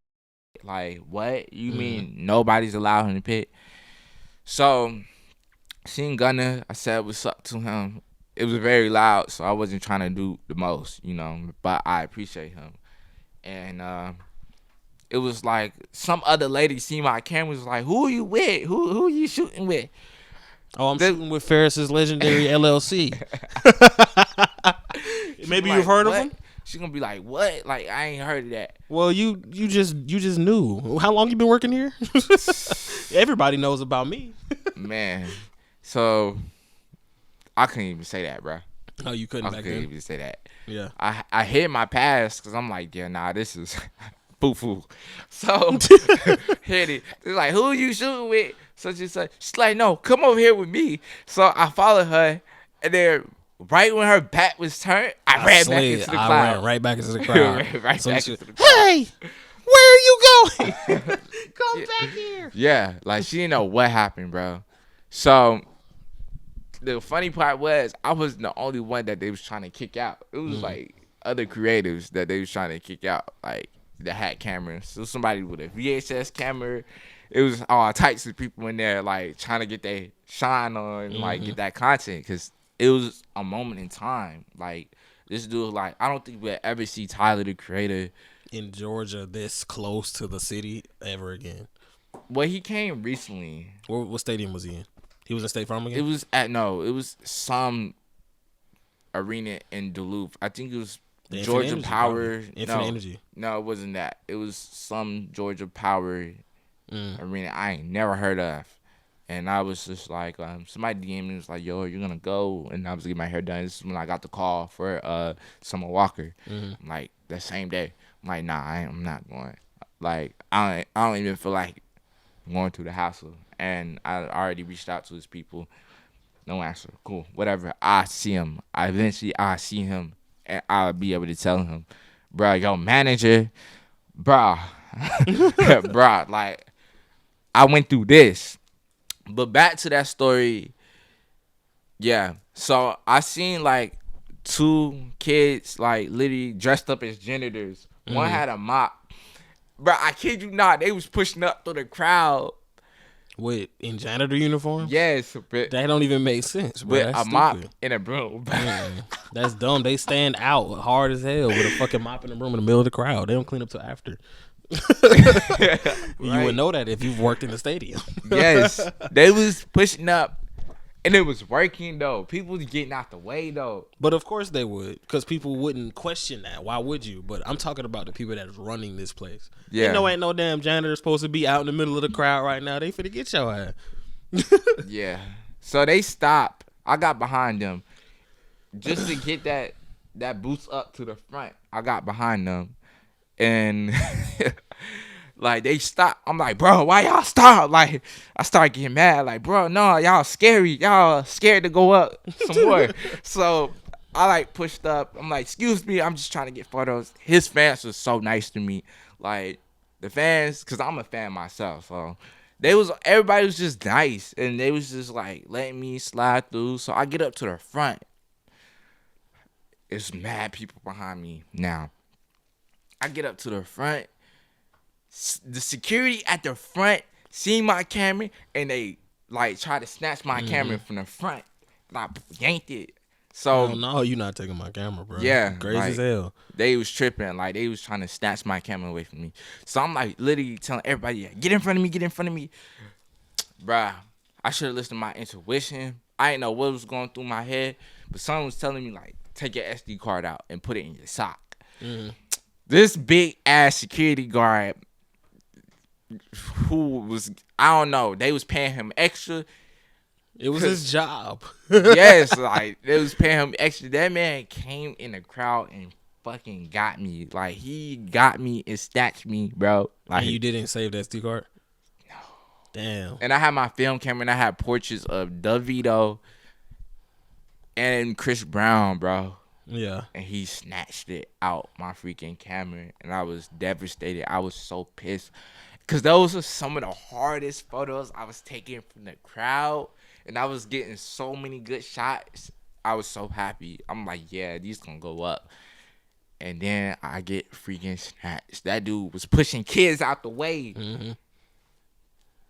like, what? You mean nobody's allowed in the pit? So, seeing Gunna, I said what's up to him. It was very loud, so I wasn't trying to do the most, but I appreciate him. And it was like some other lady seen my camera, was like, who are you with? Who are you shooting with? Oh, I'm shooting with FarisIsLegendary LLC. Maybe you've heard of him? She's gonna be like, what? Like, I ain't heard of that. Well, you just knew. How long you been working here? Everybody knows about me. Man, so I couldn't even say that, bro. Oh, you couldn't back then? I couldn't even say that. Yeah. I hid my past because I'm like, yeah, nah, this is foo-foo. So, hit it. They're like, who are you shooting with? So she's like, no, come over here with me. So I followed her, and then right when her back was turned, I ran back into the crowd. I ran right back into the crowd. Back into the crowd. Hey, where are you going? Come back here. Yeah, like, she didn't know what happened, bro. So the funny part was I wasn't the only one that they was trying to kick out. It was like other creatives that they was trying to kick out, like that had cameras. So somebody with a VHS camera. It was all types of people in there, like, trying to get their shine on and like get that content, because it was a moment in time. Like, this dude, like, I don't think we'll ever see Tyler, the Creator, in Georgia this close to the city ever again. Well, he came recently. What stadium was he in? He was in State Farm again? It was some arena in Duluth. I think it was the Georgia Energy, Power. Infinite Energy. No, it wasn't that. It was some Georgia Power arena I ain't never heard of. And I was just like, somebody DM'd me, was like, yo, you're gonna go? And I was getting my hair done. This is when I got the call for Summer Walker. Like, that same day. I'm like, nah, I'm not going. Like, I don't even feel like going through the hassle. And I already reached out to his people. No answer. Cool. Whatever. I see him. Eventually I see him, and I'll be able to tell him, bro, yo, manager, bro, bro, like, I went through this. But back to that story. Yeah. So I seen like 2 kids, like, literally dressed up as janitors. One had a mop. Bro, I kid you not, they was pushing up through the crowd. With in janitor uniform? Yes, but that don't even make sense, bro. With a mop and a broom. That's dumb. They stand out hard as hell with a fucking mop and a broom in the middle of the crowd. They don't clean up till after. You would know that if you've worked in the stadium. Yes, they was pushing up, And it was working, though. People was getting out the way, though. But of course they would, because people wouldn't question that. Why would you? But I'm talking about the people that's running this place. Yeah. Ain't no damn janitor supposed to be out in the middle of the crowd right now. They finna get your ass. Yeah. So they stopped. I got behind them. Just to get that boost up to the front. I got behind them. And... like, they stopped. I'm like, bro, why y'all stop? Like, I started getting mad. Like, bro, no, y'all scary. Y'all scared to go up some more. So I, like, pushed up. I'm like, excuse me. I'm just trying to get photos. His fans was so nice to me. Like, the fans, because I'm a fan myself. So everybody was just nice. And they was just, like, letting me slide through. So I get up to the front. It's mad people behind me now. I get up to the front. The security at the front seen my camera and they like try to snatch my camera from the front. And I yanked it. So no, you not taking my camera, bro. Yeah, crazy as hell. They was tripping, like they was trying to snatch my camera away from me. So I'm like literally telling everybody, yeah, get in front of me, get in front of me, bruh. I should have listened to my intuition. I didn't know what was going through my head, but someone was telling me like, take your SD card out and put it in your sock. This big ass security guard. Who was, I don't know, they was paying him extra. It was his job. Yes, like they was paying him extra. That man came in the crowd and fucking got me. Like he got me and snatched me, bro. Like, and you didn't save that SD card? No. Damn. And I had my film camera and I had portraits of DeVito and Chris Brown, bro. Yeah. And he snatched it out my freaking camera and I was devastated. I was so pissed. Because those are some of the hardest photos I was taking from the crowd. And I was getting so many good shots. I was so happy. I'm like, yeah, these gonna go up. And then I get freaking snatched. That dude was pushing kids out the way.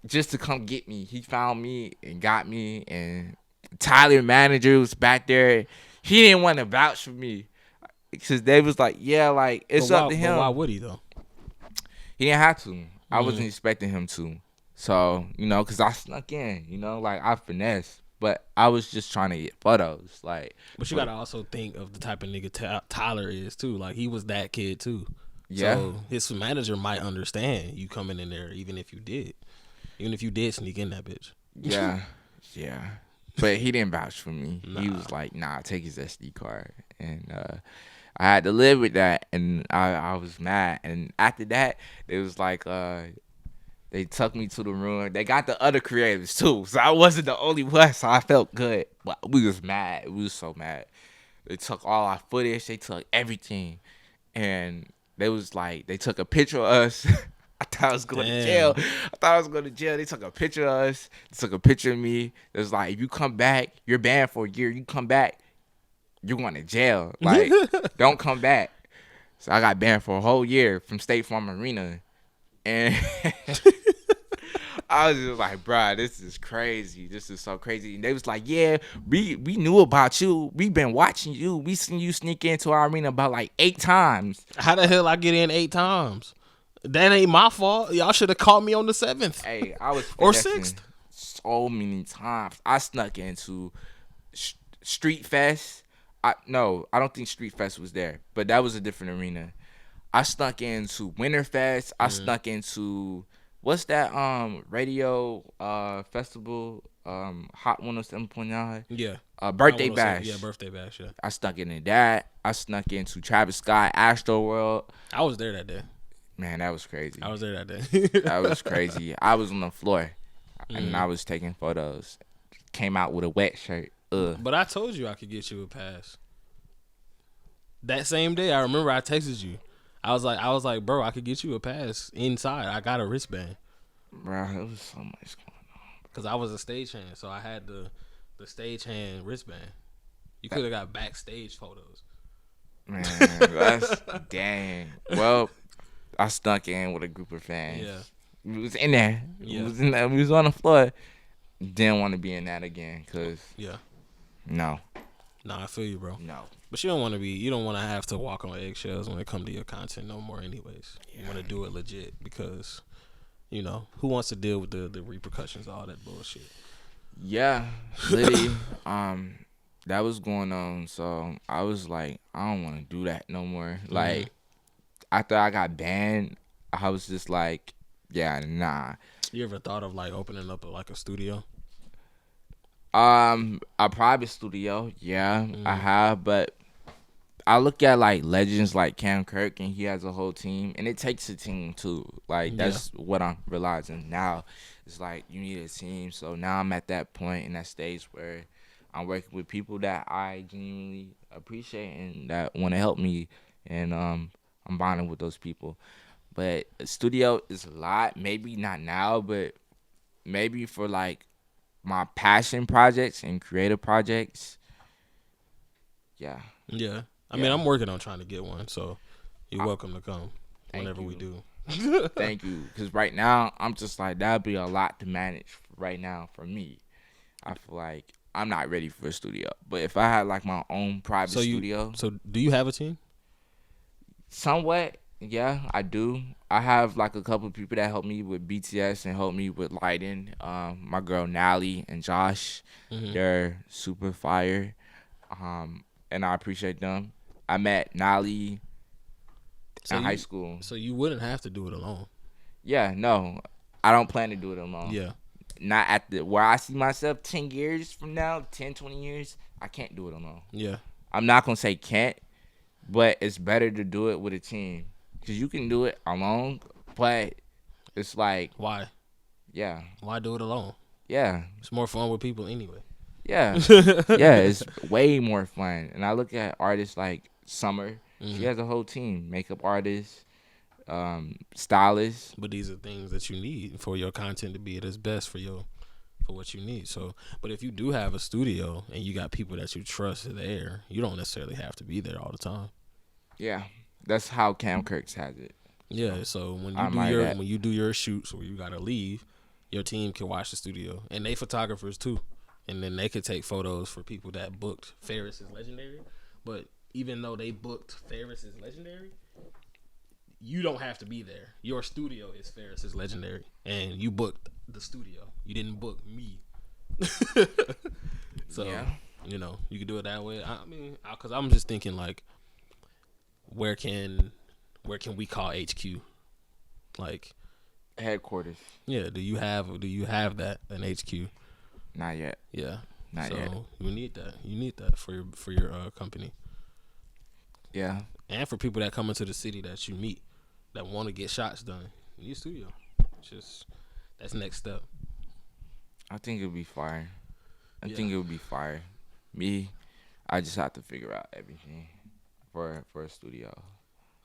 Just to come get me. He found me and got me. And Tyler manager was back there. He didn't want to vouch for me. Because they was like, yeah, like, it's up to him. But why would he, though? He didn't have to. I wasn't expecting him to. So, you know, because I snuck in, you know, like I finessed. But I was just trying to get photos. Like, but you got to also think of the type of nigga Tyler is, too. Like, he was that kid, too. Yeah. So, his manager might understand you coming in there, even if you did. Even if you did sneak in that bitch. Yeah. Yeah. But he didn't vouch for me. Nah. He was like, nah, take his SD card. And I had to live with that, and I was mad. And after that, it was like they took me to the room. They got the other creators too, so I wasn't the only one. So I felt good, but we was mad. We was so mad. They took all our footage. They took everything, and they was like, they took a picture of us. I thought I was going to jail. They took a picture of us. They took a picture of me. It was like, if you come back, you're banned for a year. You come back, you're going to jail. Like, don't come back. So I got banned for a whole year from State Farm Arena. And I was just like, bruh, this is crazy. This is so crazy. And they was like, yeah, we knew about you. We been watching you. We seen you sneak into our arena about like 8 times. How the hell I get in 8 times? That ain't my fault. Y'all should have called me on the 7th. Hey, I was or 6th. So many times. I snuck into Street Fest. I don't think Street Fest was there, but that was a different arena. I snuck into Winterfest. I snuck into what's that radio festival? Hot 107.9. Yeah. Birthday Bash. Yeah, Birthday Bash. Yeah. I snuck into that. I snuck into Travis Scott Astro World. I was there that day. Man, that was crazy. I was there that day. That was crazy. I was on the floor and I was taking photos. Came out with a wet shirt. But I told you I could get you a pass. That same day, I remember I texted you. I was like, bro, I could get you a pass inside. I got a wristband. Bro, it was so much going on. Because I was a stagehand, so I had the stagehand wristband. You could have got backstage photos. Man, that's dang. Well, I snuck in with a group of fans. Yeah. We was in there. Yeah. We was on the floor. Didn't want to be in that again, cause no. Nah, I feel you, bro. No. But you don't want to have to walk on eggshells when it comes to your content no more anyways. Yeah. You want to do it legit because, who wants to deal with the repercussions of all that bullshit? Yeah, literally. That was going on. So I was like, I don't want to do that no more. Like after I got banned, I was just like, yeah, nah. You ever thought of like opening up like a studio? A private studio, yeah, I have, but I look at like legends like Cam Kirk, and he has a whole team, and it takes a team too. Like that's what I'm realizing now. It's like you need a team. So now I'm at that point in that stage where I'm working with people that I genuinely appreciate and that want to help me, and I'm bonding with those people. But a studio is a lot. Maybe not now, but maybe for like my passion projects and creative projects. Yeah. Yeah. I mean, I'm working on trying to get one, so you're welcome to come whenever we do. Thank you. Because right now, I'm just like, that'd be a lot to manage right now for me. I feel like I'm not ready for a studio. But if I had like my own private studio. So do you have a team? Somewhat, yeah, I do. I have like a couple of people that help me with BTS and help me with lighting. My girl Nally and Josh, they're super fire. And I appreciate them. I met Nally in high school. So you wouldn't have to do it alone. Yeah, no. I don't plan to do it alone. Yeah. Not at the where I see myself 10 years from now, 10, 20 years, I can't do it alone. Yeah. I'm not going to say can't, but it's better to do it with a team. Because you can do it alone, but it's like... Why? Yeah. Why do it alone? Yeah. It's more fun with people anyway. Yeah. Yeah, it's way more fun. And I look at artists like Summer. She has a whole team. Makeup artists, stylists. But these are things that you need for your content to be at its best for what you need. So, but if you do have a studio and you got people that you trust there, you don't necessarily have to be there all the time. Yeah. That's how Cam Kirk's has it. Yeah, so when you do your shoots or you gotta leave, your team can watch the studio. And they photographers too. And then they could take photos for people that booked FarisIsLegendary. But even though they booked FarisIsLegendary, you don't have to be there. Your studio is FarisIsLegendary, and you booked the studio. You didn't book me. So, you know, you can do it that way. I mean, because I'm just thinking like, where can we call HQ? Like headquarters. Yeah. Do you have that an HQ? Not yet. Yeah. Not yet. So you need that. You need that for your company. Yeah. And for people that come into the city that you meet that want to get shots done. You need a studio. That's next step. I think it'll be fire. I think it'll be fire. Me, I just have to figure out everything for a studio.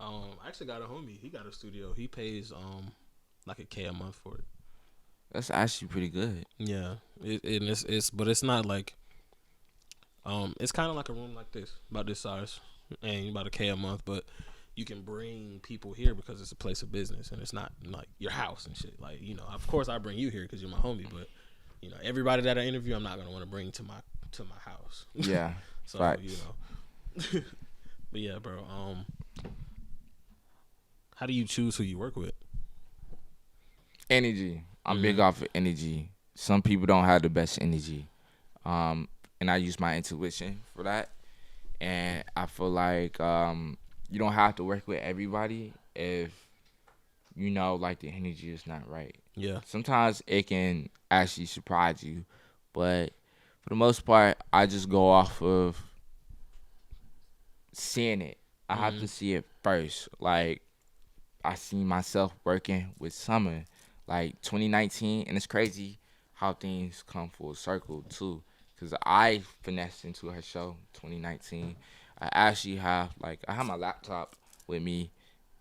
I actually got a homie. He got a studio. He pays like $1,000 a month for it. That's actually pretty good. Yeah, but it's not like it's kind of like a room like this, about this size, and about $1,000 a month. But you can bring people here because it's a place of business, and it's not like your house and shit. Like, you know, of course I bring you here because you're my homie, but you know, everybody that I interview, I'm not gonna want to bring to my house. Yeah. So facts. you know, but yeah, bro. How do you choose who you work with? Energy. I'm big off of energy. Some people don't have the best energy. And I use my intuition for that. And I feel like you don't have to work with everybody if you know like the energy is not right. Yeah. Sometimes it can actually surprise you, but for the most part, I just go off of seeing it. I have to see it first. Like, I see myself working with Summer, like 2019, and it's crazy how things come full circle too. Cause I finessed into her show 2019. I actually have I have my laptop with me,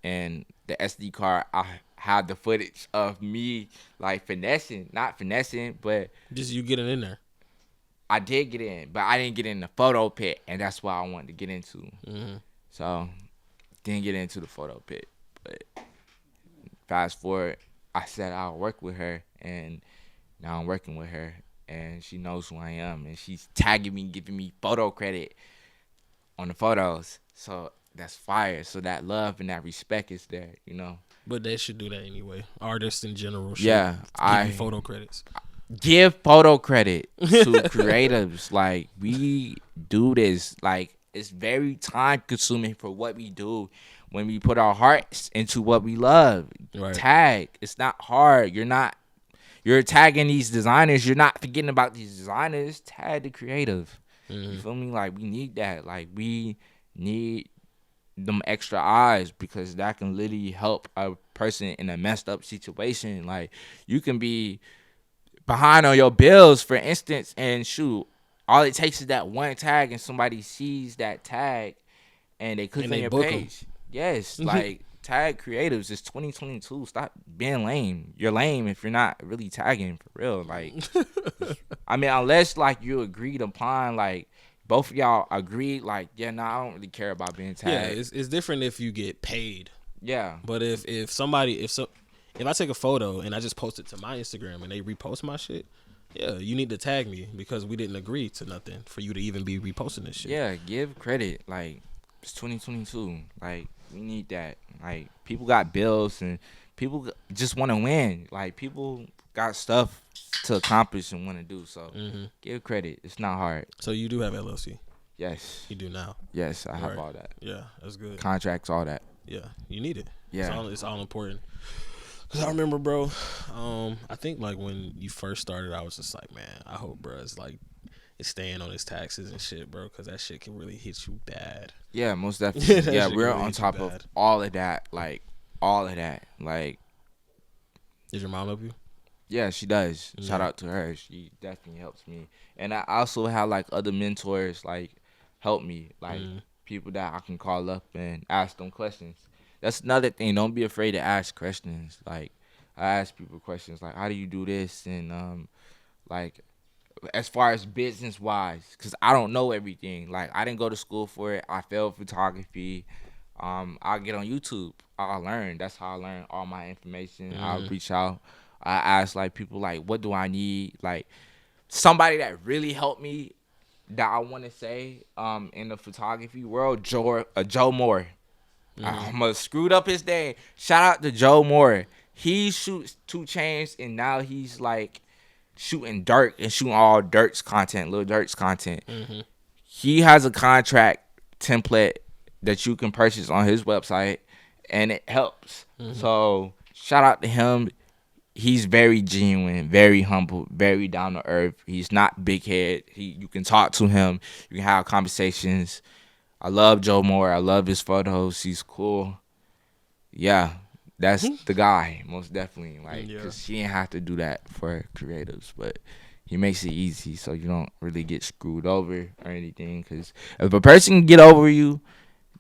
and the SD card. I had the footage of me not finessing, but just you getting in there. I did get in, but I didn't get in the photo pit, and that's what I wanted to get into. So, didn't get into the photo pit. But fast forward, I said I'll work with her, and now I'm working with her, and she knows who I am, and she's tagging me, giving me photo credit on the photos. So that's fire. So that love and that respect is there, you know. But they should do that anyway. Artists in general should give you photo credits. give photo credit to creatives. Like, we do this. Like, it's very time consuming for what we do when we put our hearts into what we love. Right. Tag. It's not hard. You're tagging these designers. You're not forgetting about these designers. Tag the creative. You feel me? Like, we need that. Like, we need them extra eyes, because that can literally help a person in a messed up situation. Like, you can be behind on your bills, for instance, and shoot, all it takes is that one tag, and somebody sees that tag and they click And on they your book 'em. page. Yes, like, tag creatives. It's 2022. Stop being lame. You're lame if you're not really tagging for real. Like, I mean, unless like you agreed upon, like, both of y'all agreed, like, yeah, I don't really care about being tagged. Yeah, it's different if you get paid. Yeah. But if I take a photo and I just post it to my Instagram and they repost my shit, yeah, you need to tag me, because we didn't agree to nothing for you to even be reposting this shit. Yeah, give credit. Like, it's 2022. Like, we need that. Like, people got bills and people just want to win. Like, people got stuff to accomplish and want to do. So give credit. It's not hard. So you do have LLC? Yes. You do now? Yes, I have all that. Yeah, that's good. Contracts, all that. Yeah, you need it. Yeah. It's all important. Cause I remember, bro. I think like when you first started, I was just like, man, I hope, bro, it's staying on his taxes and shit, bro, cause that shit can really hit you bad. Yeah, most definitely. Yeah, we're really on top of all of that. Like, all of that. Like, did your mom help you? Yeah, she does. Yeah. Shout out to her. She definitely helps me. And I also have like other mentors like help me, like people that I can call up and ask them questions. That's another thing. Don't be afraid to ask questions. Like, I ask people questions like, how do you do this? And like, as far as business wise, because I don't know everything. Like, I didn't go to school for it. I failed photography. I'll get on YouTube. I'll learn. That's how I learn all my information. I'll reach out. I ask like people like, what do I need? Like, somebody that really helped me that I want to say in the photography world, Joe Moore. I'm gonna screwed up his name. Shout out to Joe Moore. He shoots 2 Chainz and now he's like shooting Dirt and shooting all Dirt's content, Lil Durk's content. He has a contract template that you can purchase on his website and it helps. So shout out to him. He's very genuine, very humble, very down to earth. He's not big head. You can talk to him. You can have conversations. I love Joe Moore. I love his photos. He's cool. Yeah, that's the guy, most definitely. Like, because he didn't have to do that for creatives, but he makes it easy so you don't really get screwed over or anything. Because if a person can get over you,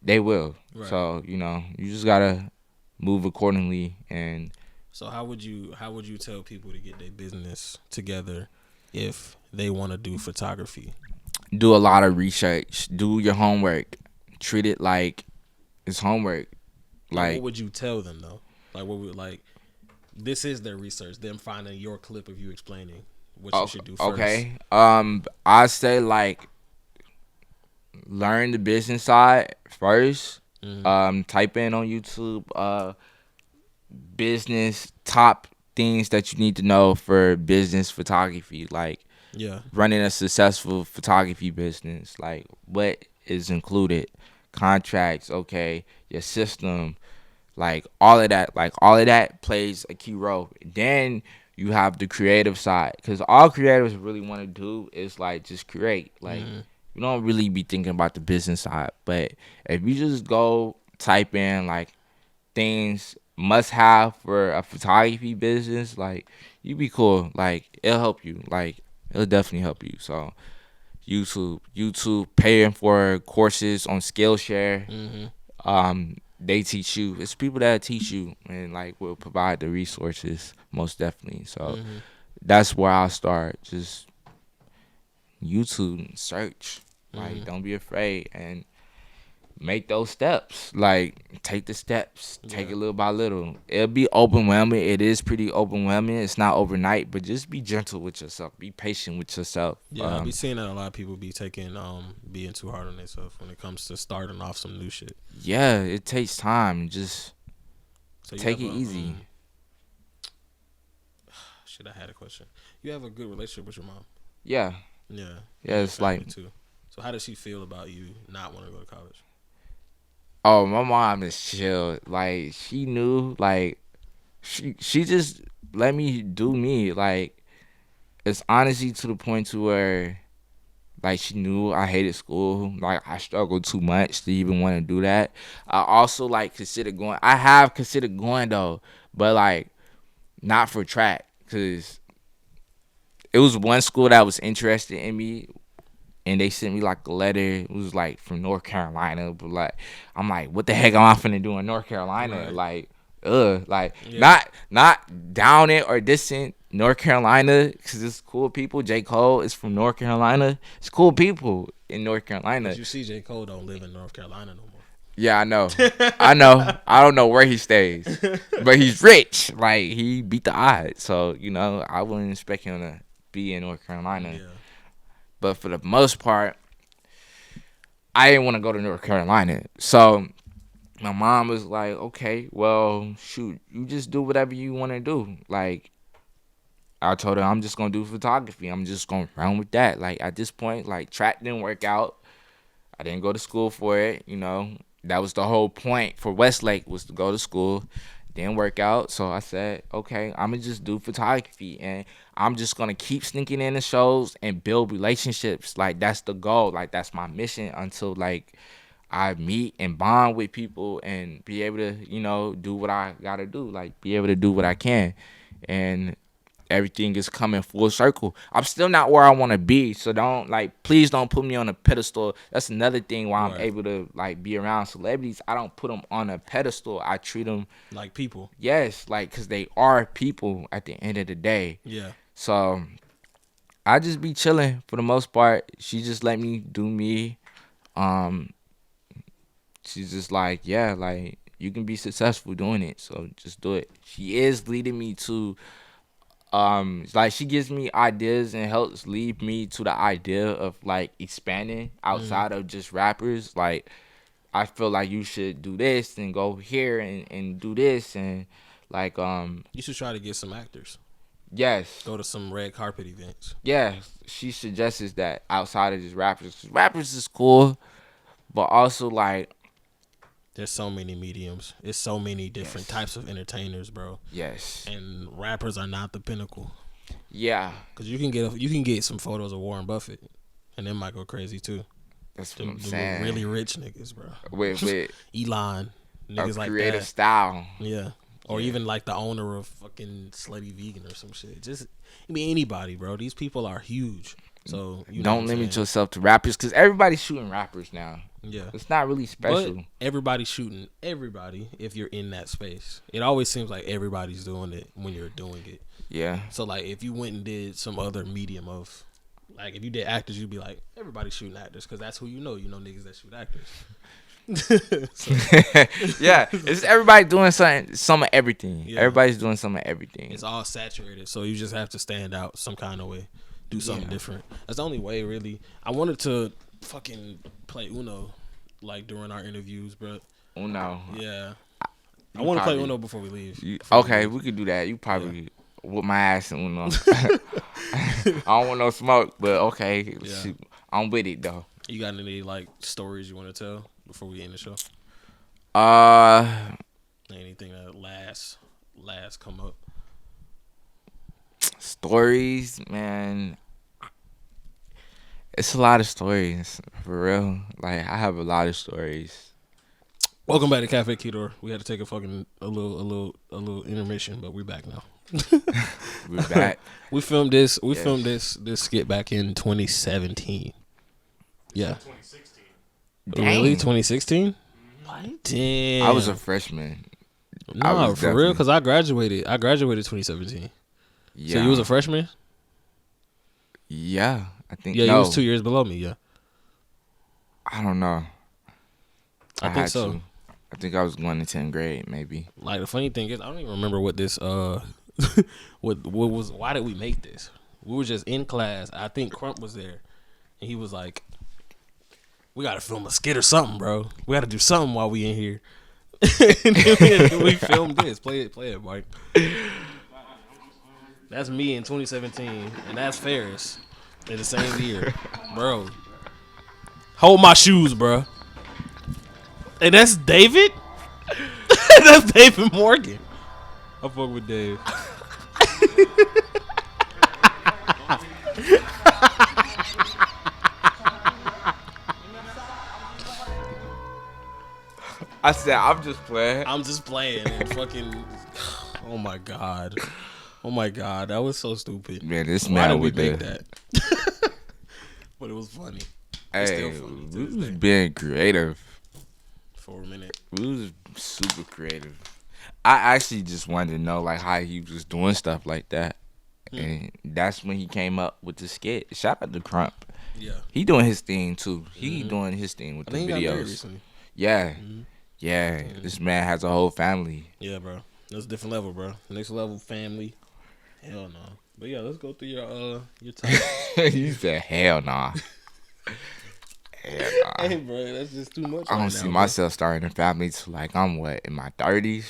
they will. Right. So, you just got to move accordingly. And so how would you tell people to get their business together if they want to do photography? Do a lot of research. Do your homework. Treat it like it's homework. Like, what would you tell them though? Like, this is their research. Them finding your clip of you explaining what you should do first. Okay. I say like learn the business side first. Type in on YouTube business top things that you need to know for business photography, like running a successful photography business, like what is included, contracts, okay, your system, like all of that plays a key role. Then you have the creative side, because all creators really want to do is like just create. Like you don't really be thinking about the business side, but if you just go type in like things must have for a photography business, like you be cool. Like it'll help you. Like it'll definitely help you. So YouTube paying for courses on Skillshare. They teach you. It's people that teach you and like will provide the resources most definitely. So that's where I'll start. Just YouTube and search. Like don't be afraid and make those steps. Like take the steps. Take it little by little. It'll be overwhelming. It is pretty overwhelming. It's not overnight, but just be gentle with yourself. Be patient with yourself. Yeah, I be seeing that a lot of people be being too hard on themselves when it comes to starting off some new shit. Yeah, it takes time. Just take it easy. Shit, I had a question. You have a good relationship with your mom. Yeah. Yeah. Yeah, it's like too. So how does she feel about you not wanting to go to college? Oh, my mom is chill. Like she knew, like she just let me do me. Like it's honestly to the point to where like she knew I hated school. Like I struggled too much to even want to do that. I also like considered going. I have considered going though, but like not for track because it was one school that was interested in me. And they sent me like a letter. It was like from North Carolina, but like I'm like, what the heck am I finna do in North Carolina? Right. Like not down it or distant North Carolina because it's cool people. J. Cole is from North Carolina. It's cool people in North Carolina. But you see, J. Cole don't live in North Carolina no more. Yeah, I know. I don't know where he stays, but he's rich. Like he beat the odds, so I wouldn't expect him to be in North Carolina. Yeah. But for the most part, I didn't want to go to North Carolina. So my mom was like, okay, well, shoot, you just do whatever you want to do. Like, I told her I'm just going to do photography. I'm just going to run with that. Like, at this point, like, track didn't work out. I didn't go to school for it, That was the whole point for Westlake was to go to school. Didn't work out. So I said, okay, I'm going to just do photography. And I'm just going to keep sneaking in the shows and build relationships. Like, that's the goal. Like, that's my mission until, like, I meet and bond with people and be able to, do what I got to do. Like, be able to do what I can. And everything is coming full circle. I'm still not where I want to be. So please don't put me on a pedestal. That's another thing why I'm able to, like, be around celebrities. I don't put them on a pedestal. I treat them like people. Yes, like, because they are people at the end of the day. Yeah. So I just be chilling for the most part. She just let me do me. She's just like, yeah, like, you can be successful doing it, so just do it. She is leading me to, like, she gives me ideas and helps lead me to the idea of, like, expanding outside of just rappers. Like, I feel like you should do this and go here and do this and, like, You should try to get some actors. Yes. Go to some red carpet events. Yeah, she suggests that outside of just rappers. Rappers is cool, but also, like, there's so many mediums. It's so many different types of entertainers, bro. Yes. And rappers are not the pinnacle. Yeah. Because you can get some photos of Warren Buffett, and them might go crazy too. That's what I'm saying. Really rich niggas, bro. With Elon, niggas like that. Creative style. Yeah. Or even like the owner of fucking Slutty Vegan or some shit. Just, anybody, bro. These people are huge. So don't limit yourself to rappers because everybody's shooting rappers now. Yeah. It's not really special. But everybody's shooting everybody if you're in that space. It always seems like everybody's doing it when you're doing it. Yeah. So, like, if you went and did some other medium of, like, if you did actors, you'd be like, everybody's shooting actors because that's who you know. You know niggas that shoot actors. Yeah, it's everybody doing some of everything. Yeah. Everybody's doing some of everything. It's all saturated, so you just have to stand out some kind of way, do something different. That's the only way, really. I wanted to fucking play Uno, like, during our interviews, bro. Uno. Yeah. I want to play Uno before we leave. Okay, we could do that. You probably whoop my ass in Uno. I don't want no smoke, but okay. Yeah. I'm with it, though. You got any, like, stories you want to tell before we end the show? Anything that last come up? Stories, man. It's a lot of stories, for real. Like, I have a lot of stories. Welcome back to KAFÉ KEYDOOR. We had to take a little intermission, but we're back now. We're back. We filmed this skit back in 2017. Yeah. 2016. Really? 2016? What? Damn. I was a freshman. No, for real, because I graduated 2017. Yeah. So you was a freshman? Yeah, I think. Yeah, you was 2 years below me. Yeah. I don't know. I think so. I think I was going to 10th grade, maybe. Like, the funny thing is, I don't even remember what this what was. Why did we make this? We were just in class. I think Crump was there, and he was like, "We gotta film a skit or something, bro. We gotta do something while we in here." And then we filmed this. Play it, Mike. That's me in 2017, and that's Ferris in the same year, bro. Hold my shoes, bro. And that's David. That's David Morgan. I fuck with Dave. I said, I'm just playing. I'm just playing and fucking. Oh my god. Oh my god. That was so stupid. Man, this Why man did we with make the. that? But it was funny. It's Hey, still funny to we this was day. being creative. For a minute. We was super creative. I actually just wanted to know like how he was doing stuff like that. And that's when he came up with the skit. Shout out to Crump. Yeah. He doing his thing too. He doing his thing with I the think he got married videos. recently. Yeah. Yeah. This man has a whole family. Yeah, bro. That's a different level, bro. Next level family. Hell no. But yeah, let's go through your time. He said, hell nah. Hell nah. Hey, bro, that's just too much. I don't see myself starting a family till like I'm what, in my 30s?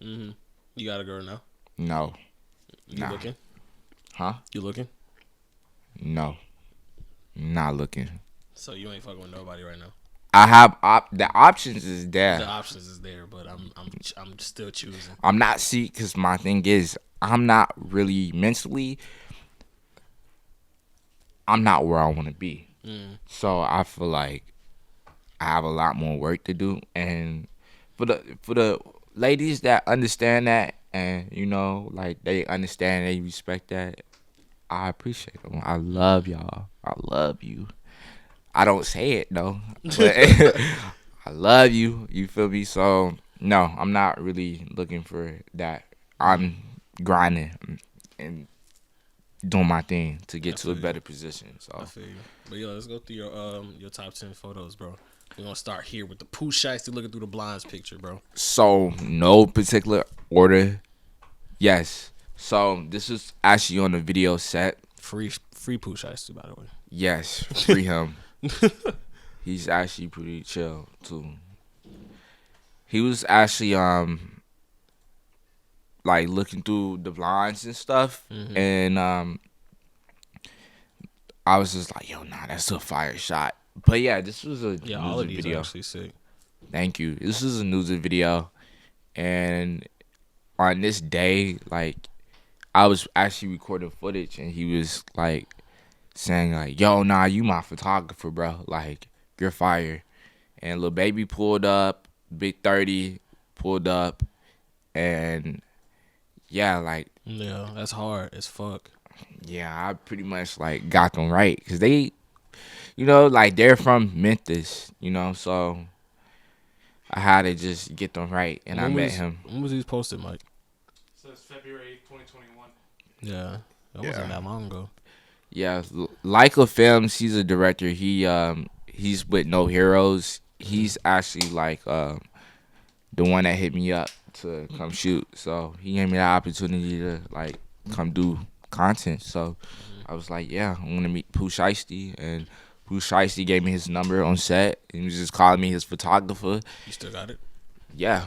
Mm-hmm. You got a girl now? No. You Nah. looking? Huh? You looking? No. Not looking. So you ain't fucking with nobody right now. I have the options is there. The options is there, but I'm still choosing. I'm not because my thing is I'm not really mentally. I'm not where I want to be. So I feel like I have a lot more work to do, and for the ladies that understand that, and you know, like they understand, they respect that, I appreciate them. I love y'all. I love you. I don't say it though, but I love you. You feel me? So no, I'm not really looking for that. I'm grinding and doing my thing to get to a better position. So I feel you. But yeah, let's go through your top 10 photos, bro. We're gonna start here with the Pooh Shiesty looking through the blinds picture, bro. So no particular order. Yes. So this is actually on the video set. Free Pooh Shiesty, by the way. Yes, free him. He's actually pretty chill too. He was actually like looking through the blinds and stuff, and I was just like, yo, nah, that's a fire shot. But yeah, this was a all of music these video. are actually sick. Thank you. This is a music video, and on this day, like, I was actually recording footage, and he was like saying like, yo, nah, you my photographer, bro. Like, you're fire. And Lil Baby pulled up, Big 30 pulled up, and yeah, like, Yeah, that's hard as fuck. yeah, I pretty much like got them right, because they, you know, like they're from Memphis, you know, so I had to just get them right, and I met him. When was these posted, Mike? So it's February 2021. Yeah, that wasn't that long ago. Yeah, Leica Films, he's a director. He's with No Heroes. He's actually like the one that hit me up to come shoot. So he gave me the opportunity to like come do content. So I was like, yeah, I want to meet Pooh Shiesty, and Pooh Shiesty gave me his number on set, and he was just calling me his photographer. You still got it? Yeah,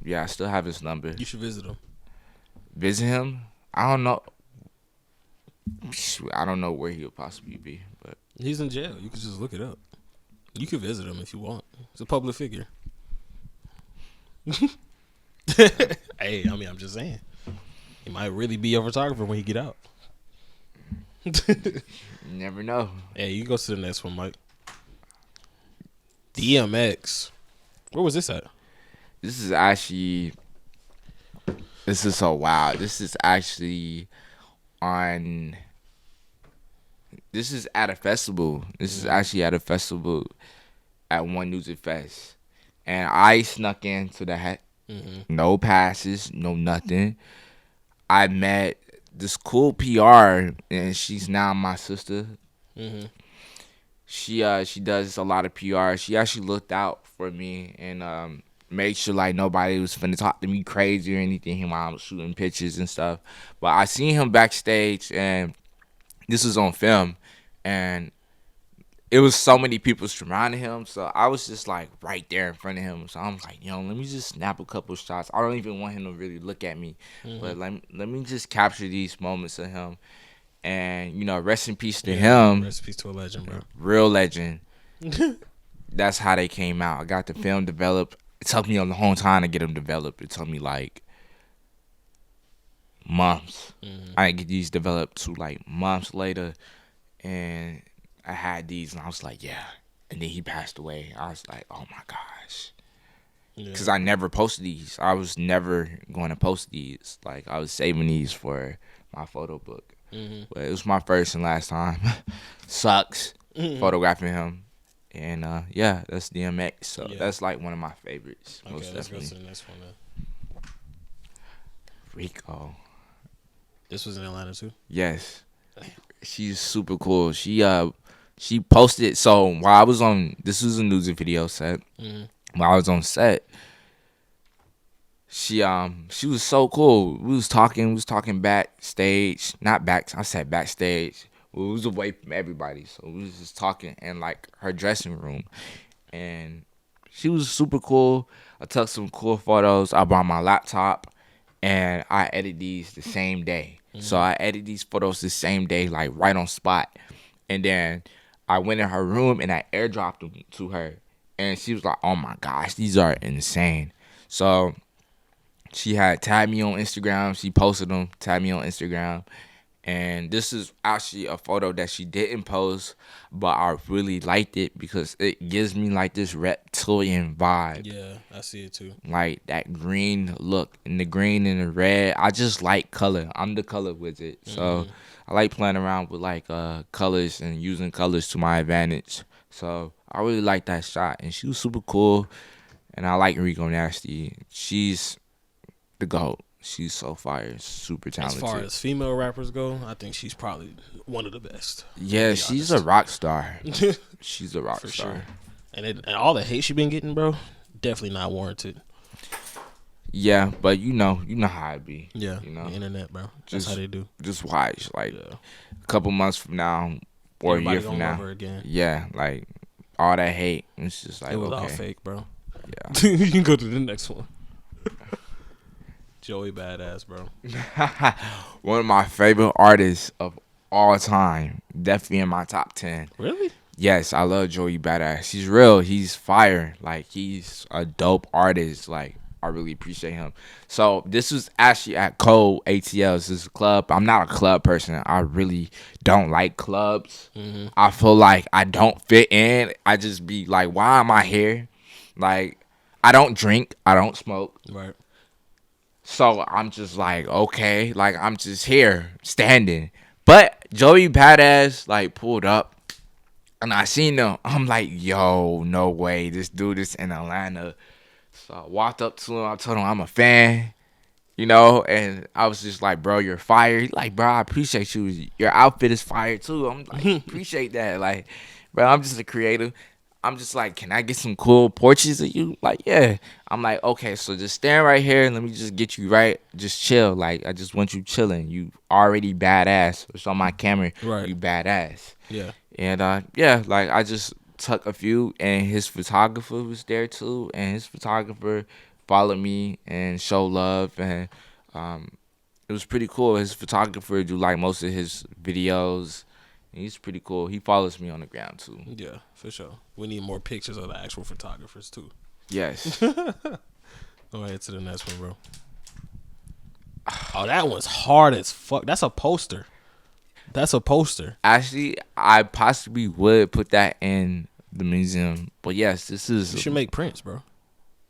yeah, I still have his number. You should visit him. Visit him? I don't know. I don't know where he'll possibly be, but He's in jail. You can just look it up. You can visit him if you want. He's a public figure. Hey, I mean, I'm just saying. He might really be a photographer when he get out. you never know. Hey, you go to the next one, Mike. DMX. Where was this at? This is actually. This is so wild. This is actually on. This is at a festival. This is actually at a festival at One Music Fest. And I snuck into that. No passes, no nothing. I met this cool PR, and she's now my sister. She does a lot of PR. She actually looked out for me and made sure like nobody was finna talk to me crazy or anything while I was shooting pictures and stuff. But I seen him backstage, and this was on film, and it was so many people surrounding him, so I was just like right there in front of him. So I'm like, yo, let me just snap a couple shots. I don't even want him to really look at me, but let me just capture these moments of him. And you know, rest in peace to him. Rest in peace to a legend, bro. Real legend. That's how they came out. I got the film developed. It took me a long time to get them developed. It took me like months. I didn't get these developed to like months later, and I had these, and I was like, yeah. And then he passed away. I was like, oh my gosh. Because I never posted these. I was never going to post these. Like, I was saving these for my photo book. But it was my first and last time. Sucks photographing him. And, yeah, that's DMX. So that's, like, one of my favorites. Okay, most let's definitely. go to the next one then. Rico. This was in Atlanta, too? Yes. She's super cool. She posted, so while I was on, this was a music video set. While I was on set, she was so cool. We was talking backstage. Not back, I said backstage. We was away from everybody. So we was just talking in like her dressing room. And she was super cool. I took some cool photos. I brought my laptop and I edited these the same day. So I edited these photos the same day, like right on spot. And then I went in her room and I airdropped them to her. And she was like, oh my gosh, these are insane. So she had tagged me on Instagram. She posted them, tagged me on Instagram. And this is actually a photo that she didn't post, but I really liked it because it gives me like this reptilian vibe. Yeah, I see it too. Like that green look, and the green and the red. I just like color. I'm the color wizard. So I like playing around with like colors and using colors to my advantage. So I really like that shot. And she was super cool. And I like Rico Nasty. She's the GOAT. She's so fire, super talented. As far as female rappers go, I think she's probably one of the best. Yeah, she's a rock star. She's a rock star. Sure. And all the hate she been getting, bro, definitely not warranted. Yeah, but you know how it be. Yeah, you know, the internet, bro. That's how they do. Just watch, like a couple months from now or everybody a year from now. Again. Yeah, like all that hate. It's just like it was okay. all fake, bro. Yeah, you can go to the next one. Joey Badass, bro. One of my favorite artists of all time. Definitely in my top 10. Really? Yes, I love Joey Badass. He's real. He's fire. Like, he's a dope artist. Like, I really appreciate him. So, this was actually at Code ATL. This is a club. I'm not a club person. I really don't like clubs. I feel like I don't fit in. I just be like, why am I here? Like, I don't drink. I don't smoke. Right. So I'm just like, okay, like I'm just here standing. But Joey Badass like pulled up and I seen him. I'm like, yo, no way. This dude is in Atlanta. So I walked up to him. I told him I'm a fan, you know, and I was just like, bro, you're fire. He's like, bro, I appreciate you. Your outfit is fire too. I'm like, appreciate that. Like, bro, I'm just a creative. I'm just like, can I get some cool portraits of you? Like, yeah. I'm like, okay, so just stand right here and let me just get you right. Just chill. Like, I just want you chilling. You already badass. It's on my camera. Right. You badass. Yeah. And, yeah, like, I just took a few, and his photographer was there, too. And his photographer followed me and showed love. And it was pretty cool. His photographer do, like, most of his videos. He's pretty cool. He follows me on the ground, too. Yeah, for sure. We need more pictures of the actual photographers, too. Yes. Go ahead to the next one, bro. Oh, that one's hard as fuck. That's a poster. That's a poster. Actually, I possibly would put that in the museum. But, yes, this is... You should make prints, bro.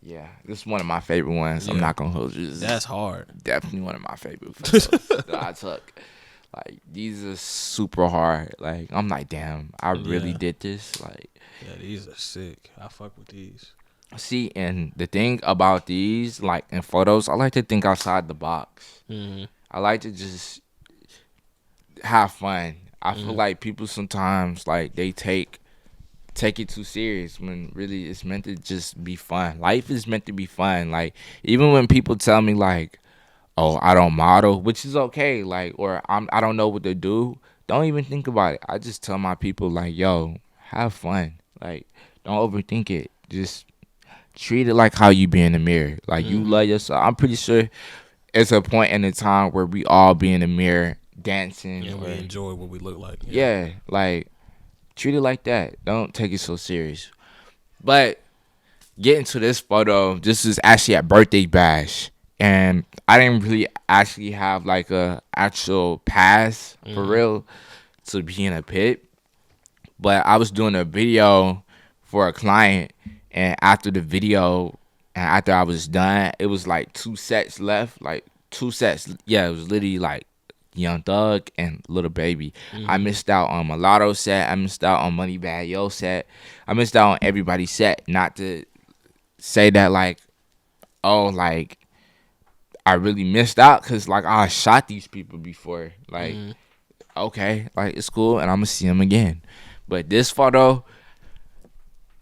Yeah, this is one of my favorite ones. Yeah. I'm not going to hold you. That's hard. Definitely one of my favorite photos that I took. Like, these are super hard. Like, I'm like, damn, I really did this. Like, yeah, these are sick. I fuck with these. See, and the thing about these, like, in photos, I like to think outside the box. I like to just have fun. I feel like people sometimes, like, they take it too serious when really it's meant to just be fun. Life is meant to be fun. Like, even when people tell me, like, oh, I don't model, which is okay, like, or I don't know what to do. Don't even think about it. I just tell my people, like, yo, have fun. Like, don't overthink it. Just treat it like how you be in the mirror. Like, you love yourself. I'm pretty sure it's a point in the time where we all be in the mirror dancing. And we enjoy what we look like. Yeah, like, treat it like that. Don't take it so serious. But getting to this photo, this is actually at birthday bash. And I didn't really actually have like a actual pass for real to be in a pit. But I was doing a video for a client, and after the video, and after I was done, it was like 2 sets left, like 2 sets. Yeah, it was literally like Young Thug and Little Baby. I missed out on Mulatto set. I missed out on Moneybag Yo set. I missed out on everybody's set. Not to say that like, oh, like I really missed out, because like I shot these people before. Like, okay, like it's cool, and I'm gonna see them again. But this photo,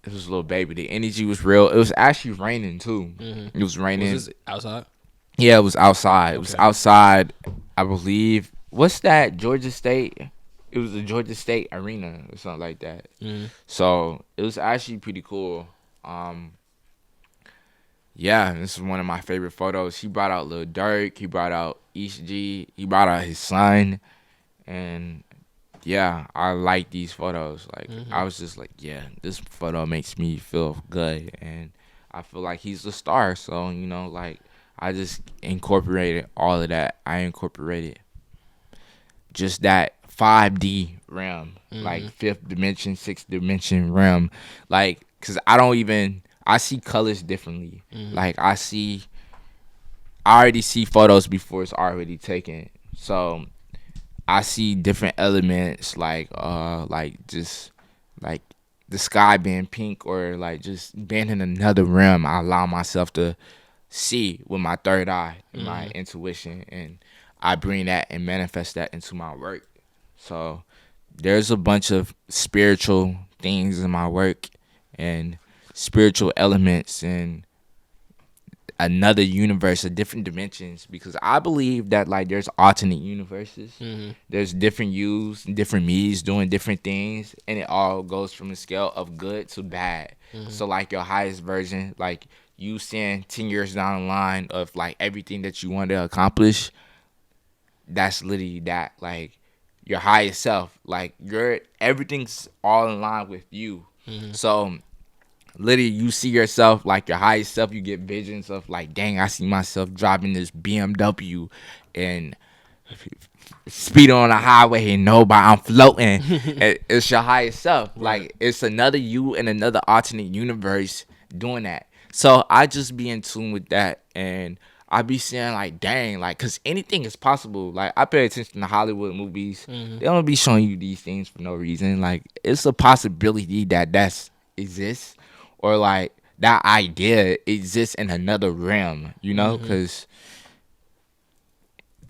it was Little Baby. The energy was real. It was actually raining too. It was raining. Was this outside? Yeah, it was outside. Okay. It was outside, I believe. What's that? Georgia State? It was the Georgia State Arena or something like that. So it was actually pretty cool. Yeah, this is one of my favorite photos. He brought out Lil Durk. He brought out East G. He brought out his son. And yeah, I like these photos. Like, I was just like, yeah, this photo makes me feel good. And I feel like he's a star. So, you know, like, I just incorporated all of that. I incorporated just that 5D realm, like 5th dimension, 6th dimension realm. Like, because I see colors differently. Like, I already see photos before it's already taken. So I see different elements, like just like the sky being pink, or like just being in another realm. I allow myself to see with my third eye and my intuition, and I bring that and manifest that into my work. So there's a bunch of spiritual things in my work, and spiritual elements, and another universe of different dimensions, because I believe that like there's alternate universes. There's different yous, different me's doing different things, and it all goes from the scale of good to bad. So like your highest version, like you seeing 10 years down the line of like everything that you want to accomplish, that's literally that, like your highest self, like everything's all in line with you. So literally, you see yourself like your highest self. You get visions of like, dang, I see myself driving this BMW and speeding on the highway, and nobody, I'm floating. It's your highest self. Like, it's another you in another alternate universe doing that. So I just be in tune with that, and I be saying like, dang, like, cause anything is possible. Like, I pay attention to Hollywood movies. They don't be showing you these things for no reason. Like, it's a possibility that exists. Or like that idea exists in another realm, you know? Because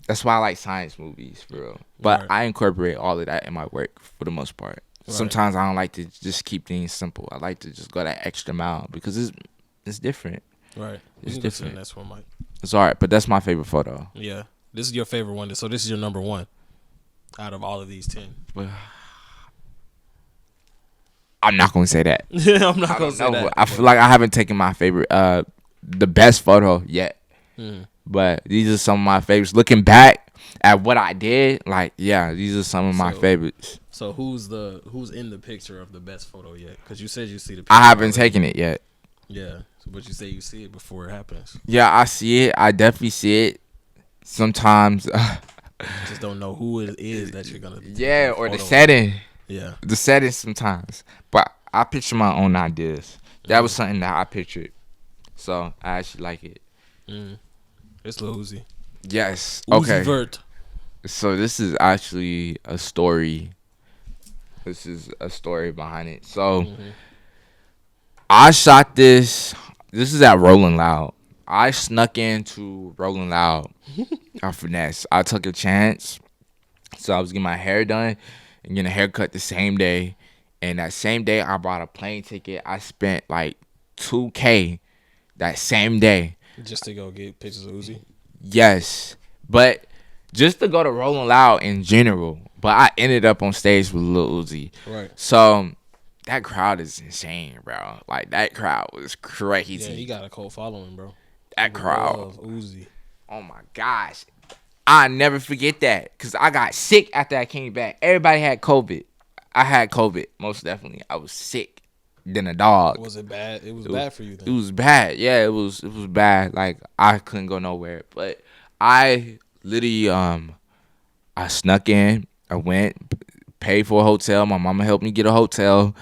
that's why I like science movies, for real. But I incorporate all of that in my work for the most part. Sometimes I don't like to just keep things simple. I like to just go that extra mile, because it's different. Right. It's different. That's one, Mike. It's all right, but that's my favorite photo. Yeah. This is your favorite one. So this is your number one out of all of these 10. I'm not gonna say that. I'm not gonna say that. I feel like I haven't taken my favorite, the best photo yet. But these are some of my favorites. Looking back at what I did, like, yeah, these are some of my favorites. So who's in the picture of the best photo yet? Because you said you see the picture. I haven't taken it yet. Yeah, but you say you see it before it happens. Yeah, I see it. I definitely see it. Sometimes, just don't know who it is that you're gonna. Yeah, or the setting. Yeah, the setting sometimes. But I picture my own ideas. That was something that I pictured, so I actually like it. It's Lil Uzi. Yes. Uzi okay. Vert. So this is actually a story. This is a story behind it. So I shot this. This is at Rolling Loud. I snuck into Rolling Loud. I finesse. I took a chance. So I was getting my hair done and getting a haircut the same day. And that same day, I bought a plane ticket. I spent like $2,000 that same day. Just to go get pictures of Uzi? Yes. But just to go to Rolling Loud in general. But I ended up on stage with Lil Uzi. Right. So that crowd is insane, bro. Like, that crowd was crazy. Yeah, he got a cult following, bro. That crowd. Uzi. Oh my gosh. I never forget that because I got sick after I came back. Everybody had COVID. I had COVID, most definitely. I was sick than a dog. Was it bad? It was bad for you then? It was bad. Yeah, it was bad. Like, I couldn't go nowhere. But I literally, I snuck in. I went, paid for a hotel. My mama helped me get a hotel.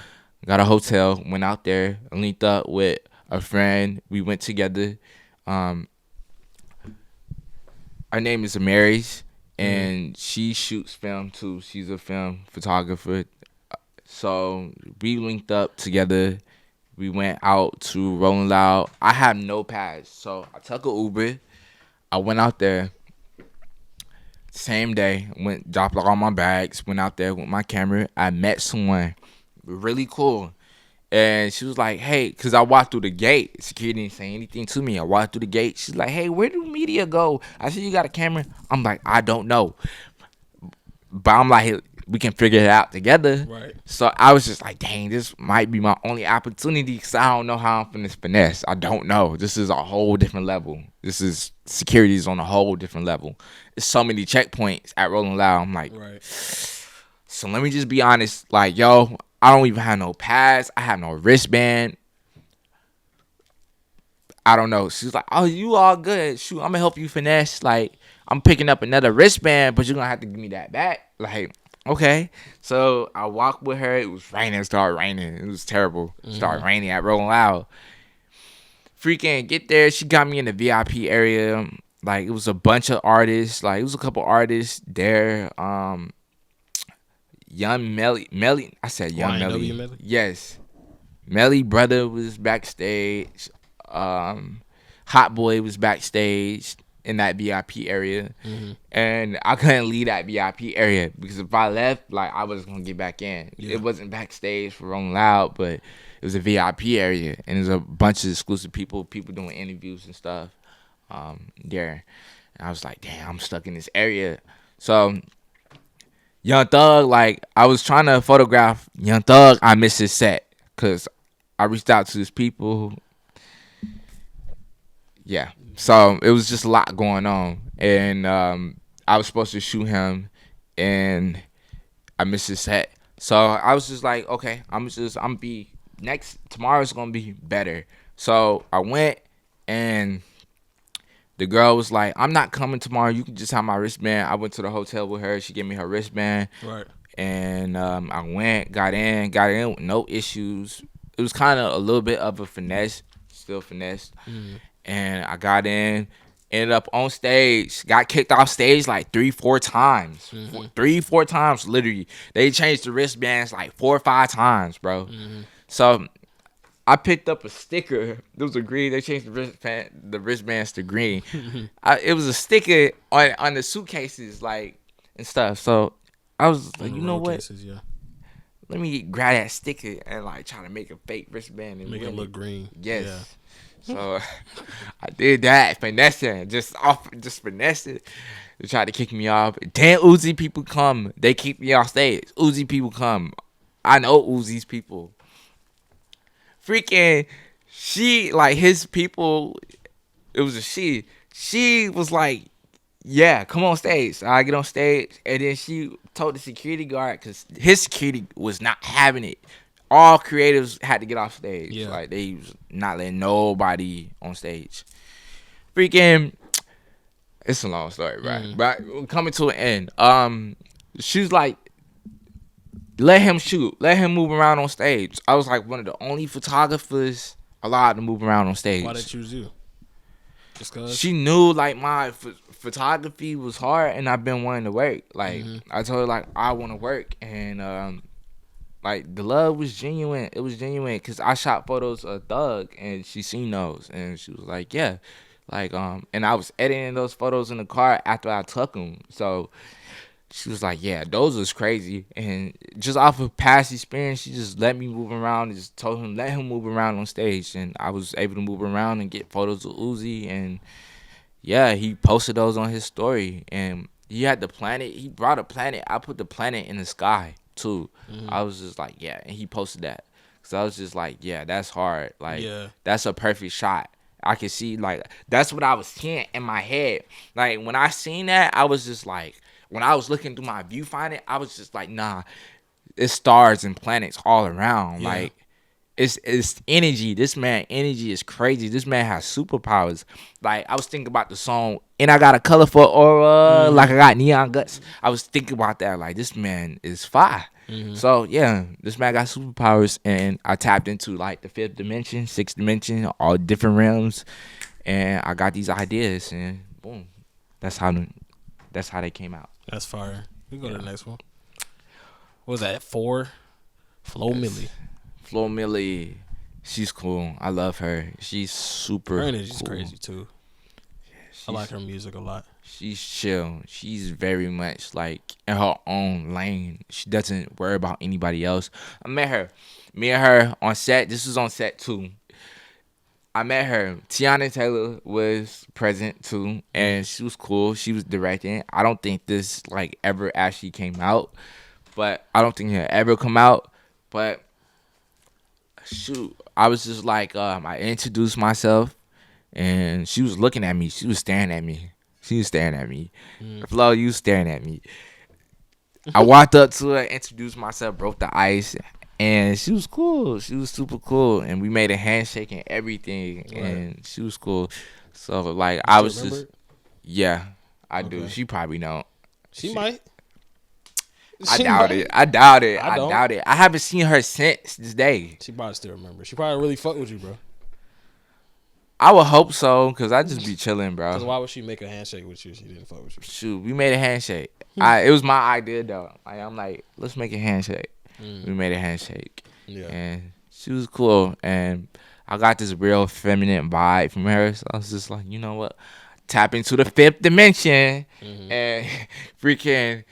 Got a hotel. Went out there. Linked up with a friend. We went together. Her name is Mary's, and she shoots film too. She's a film photographer. So we linked up together. We went out to Rolling Loud. I have no pass, so I took an Uber. I went out there. Same day, went dropped all my bags. Went out there with my camera. I met someone really cool. And she was like, hey, because I walked through the gate. Security didn't say anything to me. I walked through the gate. She's like, hey, where do media go? I said, you got a camera? I'm like, I don't know. But I'm like, hey, we can figure it out together. Right. So I was just like, dang, this might be my only opportunity because I don't know how I'm finna finesse. I don't know. This is a whole different level. This is security's on a whole different level. There's so many checkpoints at Rolling Loud. I'm like, right. So let me just be honest. Like, yo, I don't even have no pass. I have no wristband. I don't know. She's like, oh, you all good. Shoot, I'm going to help you finesse. Like, I'm picking up another wristband, but you're going to have to give me that back. Like, okay. So I walked with her. It was raining. It started raining. It was terrible. It started raining at Rolling Loud. Freaking get there. She got me in the VIP area. Like, it was a bunch of artists. Like, it was a couple artists there. Young Melly. I said Young Melly. Yes. Melly brother was backstage. Hot Boy was backstage in that VIP area. And I couldn't leave that VIP area because if I left, like, I was going to get back in. Yeah. It wasn't backstage for Rolling Loud, but it was a VIP area. And there's a bunch of exclusive people doing interviews and stuff there. And I was like, damn, I'm stuck in this area. So Young Thug, like, I was trying to photograph Young Thug. I missed his set because I reached out to his people. Yeah. So it was just a lot going on. And I was supposed to shoot him, and I missed his set. So I was just like, okay, tomorrow's going to be better. So I went, and the girl was like, I'm not coming tomorrow. You can just have my wristband. I went to the hotel with her. She gave me her wristband. Right. And I went, got in with no issues. It was kind of a little bit of a finesse, still finessed. And I got in, ended up on stage, got kicked off stage like 3-4 times. 3-4 times, literally. They changed the wristbands like 4 or 5 times, bro. So I picked up a sticker. It was a green. They changed the wristbands to green. It was a sticker on the suitcases, like, and stuff. So I was like, you know what? Cases, yeah. Let me grab that sticker and like try to make a fake wristband and make it look green. Yes. Yeah. So I did that, finessing, just finessing. They tried to kick me off. Damn, Uzi people come. They kick me off stage. Uzi people come. I know Uzi's people. Freaking, she, like, his people, it was a she. She was like, yeah, come on stage. So I get on stage, and then she told the security guard, because his security was not having it. All creatives had to get off stage. Yeah. Like, they was not letting nobody on stage. Freaking, it's a long story, right? But coming to an end, she was like, let him shoot. Let him move around on stage. I was like one of the only photographers allowed to move around on stage. Why they choose you? Just cause? She knew, like, my photography was hard, and I've been wanting to work. Like, I told her, like, I want to work, and like, the love was genuine. It was genuine because I shot photos of Thug, and she seen those, and she was like, yeah. Like, and I was editing those photos in the car after I took them. So she was like, yeah, those was crazy. And just off of past experience, she just let me move around and just told him, let him move around on stage. And I was able to move around and get photos of Uzi. And, yeah, he posted those on his story. And he had the planet. He brought a planet. I put the planet in the sky, too. I was just like, yeah. And he posted that. So I was just like, yeah, that's hard. Like, Yeah. that's a perfect shot. I could see, like, that's what I was seeing in my head. Like, when I seen that, I was just like, when I was looking through my viewfinder, I was just like, nah, it's stars and planets all around. Yeah. Like, it's energy. This man energy is crazy. This man has superpowers. Like, I was thinking about the song, and I got a colorful aura, like I got neon guts. I was thinking about that. Like, this man is fire. So yeah, this man got superpowers, and I tapped into like the fifth dimension, sixth dimension, all different realms, and I got these ideas, and boom, that's how they came out. That's fire. We go to the next one. What was that? 4? Flo Milli. Flo Milli, she's cool. I love her. She's super. Her energy's cool. crazy too. I like her music a lot. She's chill. She's very much like in her own lane. She doesn't worry about anybody else. I met her. Me and her on set. This was on set too. I met her. Tiana Taylor was present too, and she was cool. She was directing. I don't think this like ever actually came out, but I don't think it'll ever come out. But shoot, I was just like, I introduced myself, and she was looking at me. She was staring at me. Flo, you was staring at me. I walked up to her, introduced myself, broke the ice, and she was cool. She was super cool, and we made a handshake and everything, and she was cool. So like, I was just, yeah, I do. She probably don't. She might. I doubt it. I doubt it. I haven't seen her since this day. She probably still remember. She probably really fuck with you, bro. I would hope so, because I just be chilling, bro. Because why would she make a handshake with you if she didn't fuck with you? Shoot, we made a handshake. It was my idea, though. I'm like, let's make a handshake. We made a handshake. Yeah. And she was cool. And I got this real feminine vibe from her. So I was just like, you know what? Tap into the fifth dimension and freaking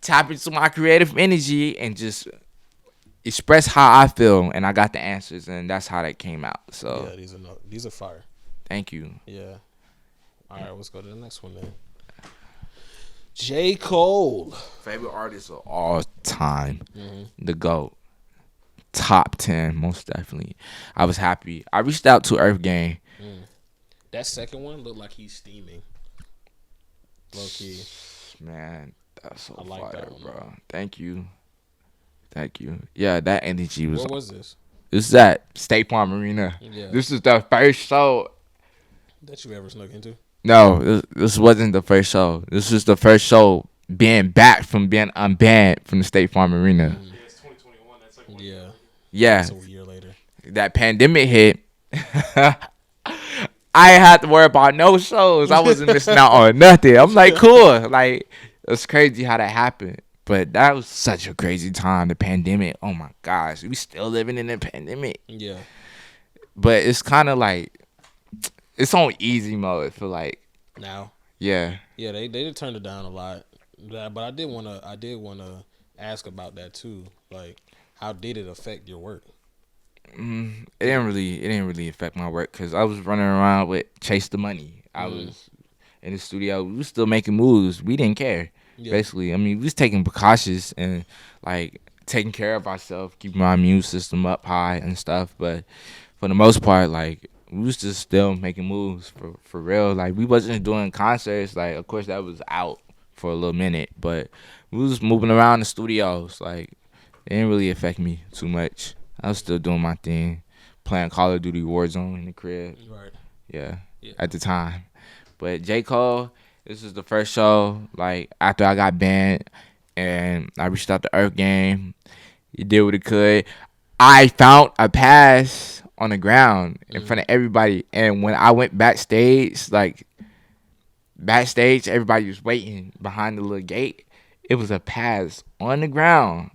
tap into my creative energy and just express how I feel. And I got the answers, and that's how that came out. So yeah, these are fire. Thank you. Yeah. All right, let's go to the next one then. J. Cole. Favorite artist of all time. The GOAT. Top 10, most definitely. I was happy. I reached out to Earth Gang. That second one looked like he's steaming. Low key. Man, that's so like fire, that one, bro. Thank you. Yeah, that energy was. What was this? This is at State Farm Arena. Yeah. This is the first show that you ever snuck into? No, this wasn't the first show. This was the first show being back from being unbanned from the State Farm Arena. Yeah, it's 2021. That's like 1 Yeah. year later. Yeah. That's a year later. That pandemic hit. I ain't had to worry about no shows. I wasn't missing out on nothing. I'm like, cool. Like, it's crazy how that happened. But that was such a crazy time. The pandemic. Oh my gosh. We still living in the pandemic. Yeah. But it's kind of like, it's on easy mode for like. Now. Yeah. Yeah, they did turn it down a lot. But I did wanna ask about that too. Like, how did it affect your work? It didn't really affect my work because I was running around with ChaseTheMoney. I was in the studio. We was still making moves. We didn't care. Yeah. Basically, I mean, we was taking precautions and like taking care of ourselves, keeping our immune system up high and stuff. But for the most part, like, we was just still making moves for real. Like, we wasn't doing concerts. Like, of course, that was out for a little minute, but we was moving around the studios. Like, it didn't really affect me too much. I was still doing my thing, playing Call of Duty Warzone in the crib. Right. Yeah. At the time. But J. Cole, this is the first show, like, after I got banned, and I reached out to Earth Game. He did what he could. I found a pass on the ground in front of everybody, and when I went backstage, everybody was waiting behind the little gate. It was a pass on the ground.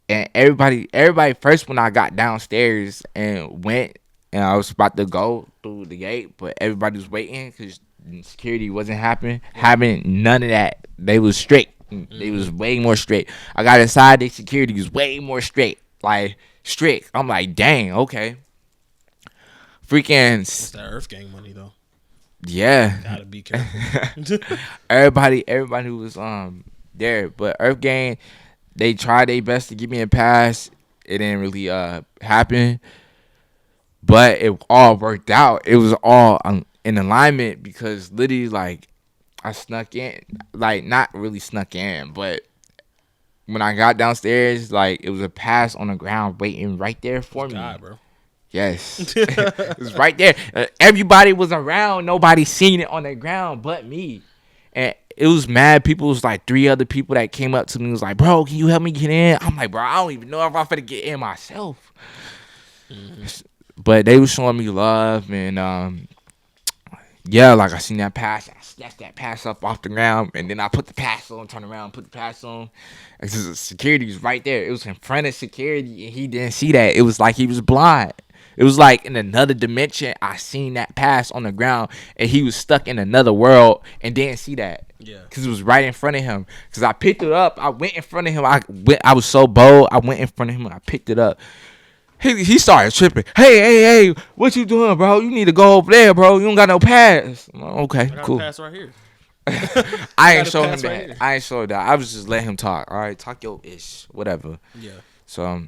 And everybody first, when I got downstairs and went, and I was about to go through the gate, but everybody was waiting because security wasn't having none of that. They was strict. They was way more strict. I got inside, the security was way more strict. Like, strict. I'm like, dang, okay. Freaking. It's that Earth Gang money, though. Yeah. Gotta be careful. everybody who was there. But Earth Gang, they tried their best to give me a pass. it didn't really happen. But it all worked out. It was all in alignment because literally, like, I snuck in, like, not really snuck in, but when I got downstairs, like, it was a pass on the ground waiting right there for me. God, bro. Yes. It was right there. Everybody was around. Nobody seen it on the ground but me. And it was mad. People was like 3 other people that came up to me and was like, bro, can you help me get in? I'm like, bro, I don't even know if I'm finna get in myself. Mm-hmm. But they was showing me love, and yeah, like I seen that pass, I snatched that pass up off the ground, and then I put the pass on, turn around, put the pass on. Security was right there. It was in front of security, and he didn't see that. It was like he was blind. It was like in another dimension. I seen that pass on the ground, and he was stuck in another world and didn't see that. Yeah, because it was right in front of him. Because I picked it up, I went in front of him. I was so bold. I went in front of him and I picked it up. He started tripping. Hey, what you doing, bro? You need to go over there, bro. You don't got no pass. Okay, I got cool. A pass right here. I ain't show him that. I ain't show that. I was just letting him talk. All right, talk your ish, whatever. Yeah. So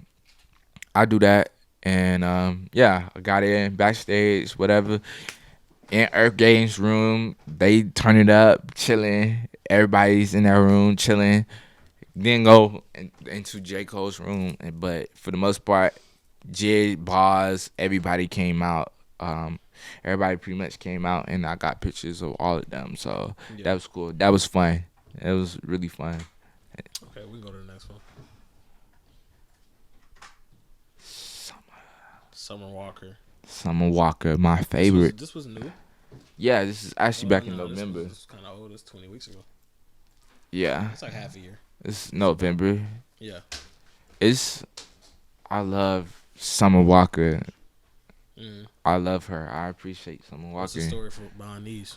I do that, and yeah, I got in backstage, whatever. In Earth Game's room, they turn it up, chilling. Everybody's in their room, chilling. Then go into J. Cole's room, but for the most part, Jay, Boz, everybody came out. Everybody pretty much came out, and I got pictures of all of them. So yeah, that was cool. That was fun. It was really fun. Okay, we can go to the next one. Summer Walker, my favorite. This was new? Yeah, this is actually back in November. This is kind of old. It's 20 weeks ago. Yeah. It's like half a year. It's November. Yeah. I love Summer Walker. I love her. I appreciate Summer Walker. What's the story for behind these?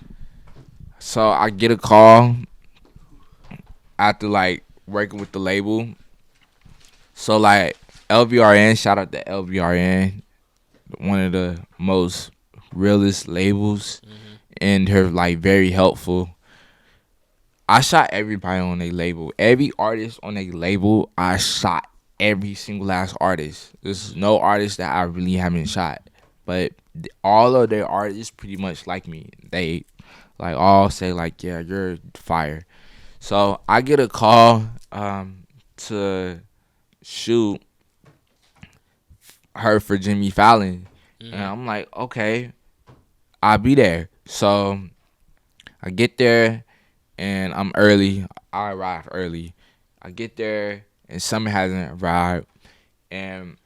So I get a call after like working with the label. So like LVRN, shout out to LVRN, one of the most realest labels, and her like very helpful. I shot everybody on their label. Every artist on their label, I shot every single last artist. There's no artist that I really haven't shot. But all of their artists pretty much like me. They like all say like, yeah, you're fire. So I get a call to shoot her for Jimmy Fallon. And I'm like, okay, I'll be there. So I get there and I'm early. I arrive early. I get there and Summer hasn't arrived. And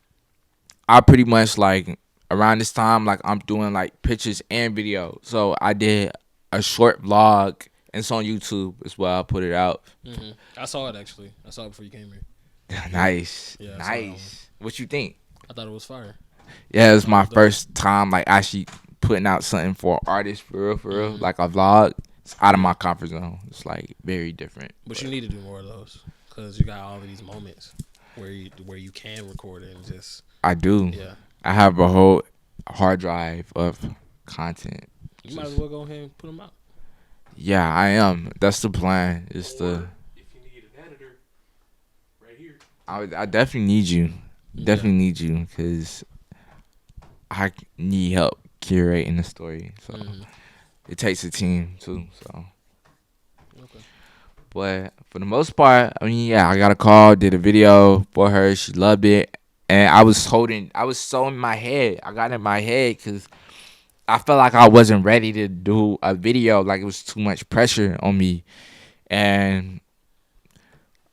I pretty much like around this time, like I'm doing like pictures and video. So I did a short vlog and it's on YouTube as well. I put it out. I saw it actually. I saw it before you came here. Nice. Yeah, nice. What you think? I thought it was fire. Yeah, it was my first time like actually putting out something for an artist for real. Like a vlog. It's out of my comfort zone. It's like very different. But you need to do more of those because you got all of these moments where you can record it and just. I do. Yeah. I have a whole hard drive of content. You might as well go ahead and put them out. Yeah, I am. That's the plan. It's the. If you need an editor, right here. I definitely need you. Definitely need you because I need help curating the story. So it takes a team too. So. Okay. But for the most part, I mean, yeah, I got a call, did a video for her. She loved it. And I was so in my head. I got in my head because I felt like I wasn't ready to do a video. Like it was too much pressure on me. And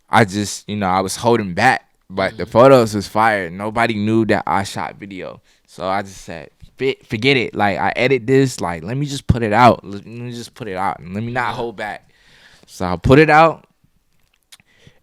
I just, I was holding back. But the photos was fire. Nobody knew that I shot video. So I just said, forget it. Like I edit this. Like let me just put it out. Let me just put it out. And let me not hold back. So I put it out.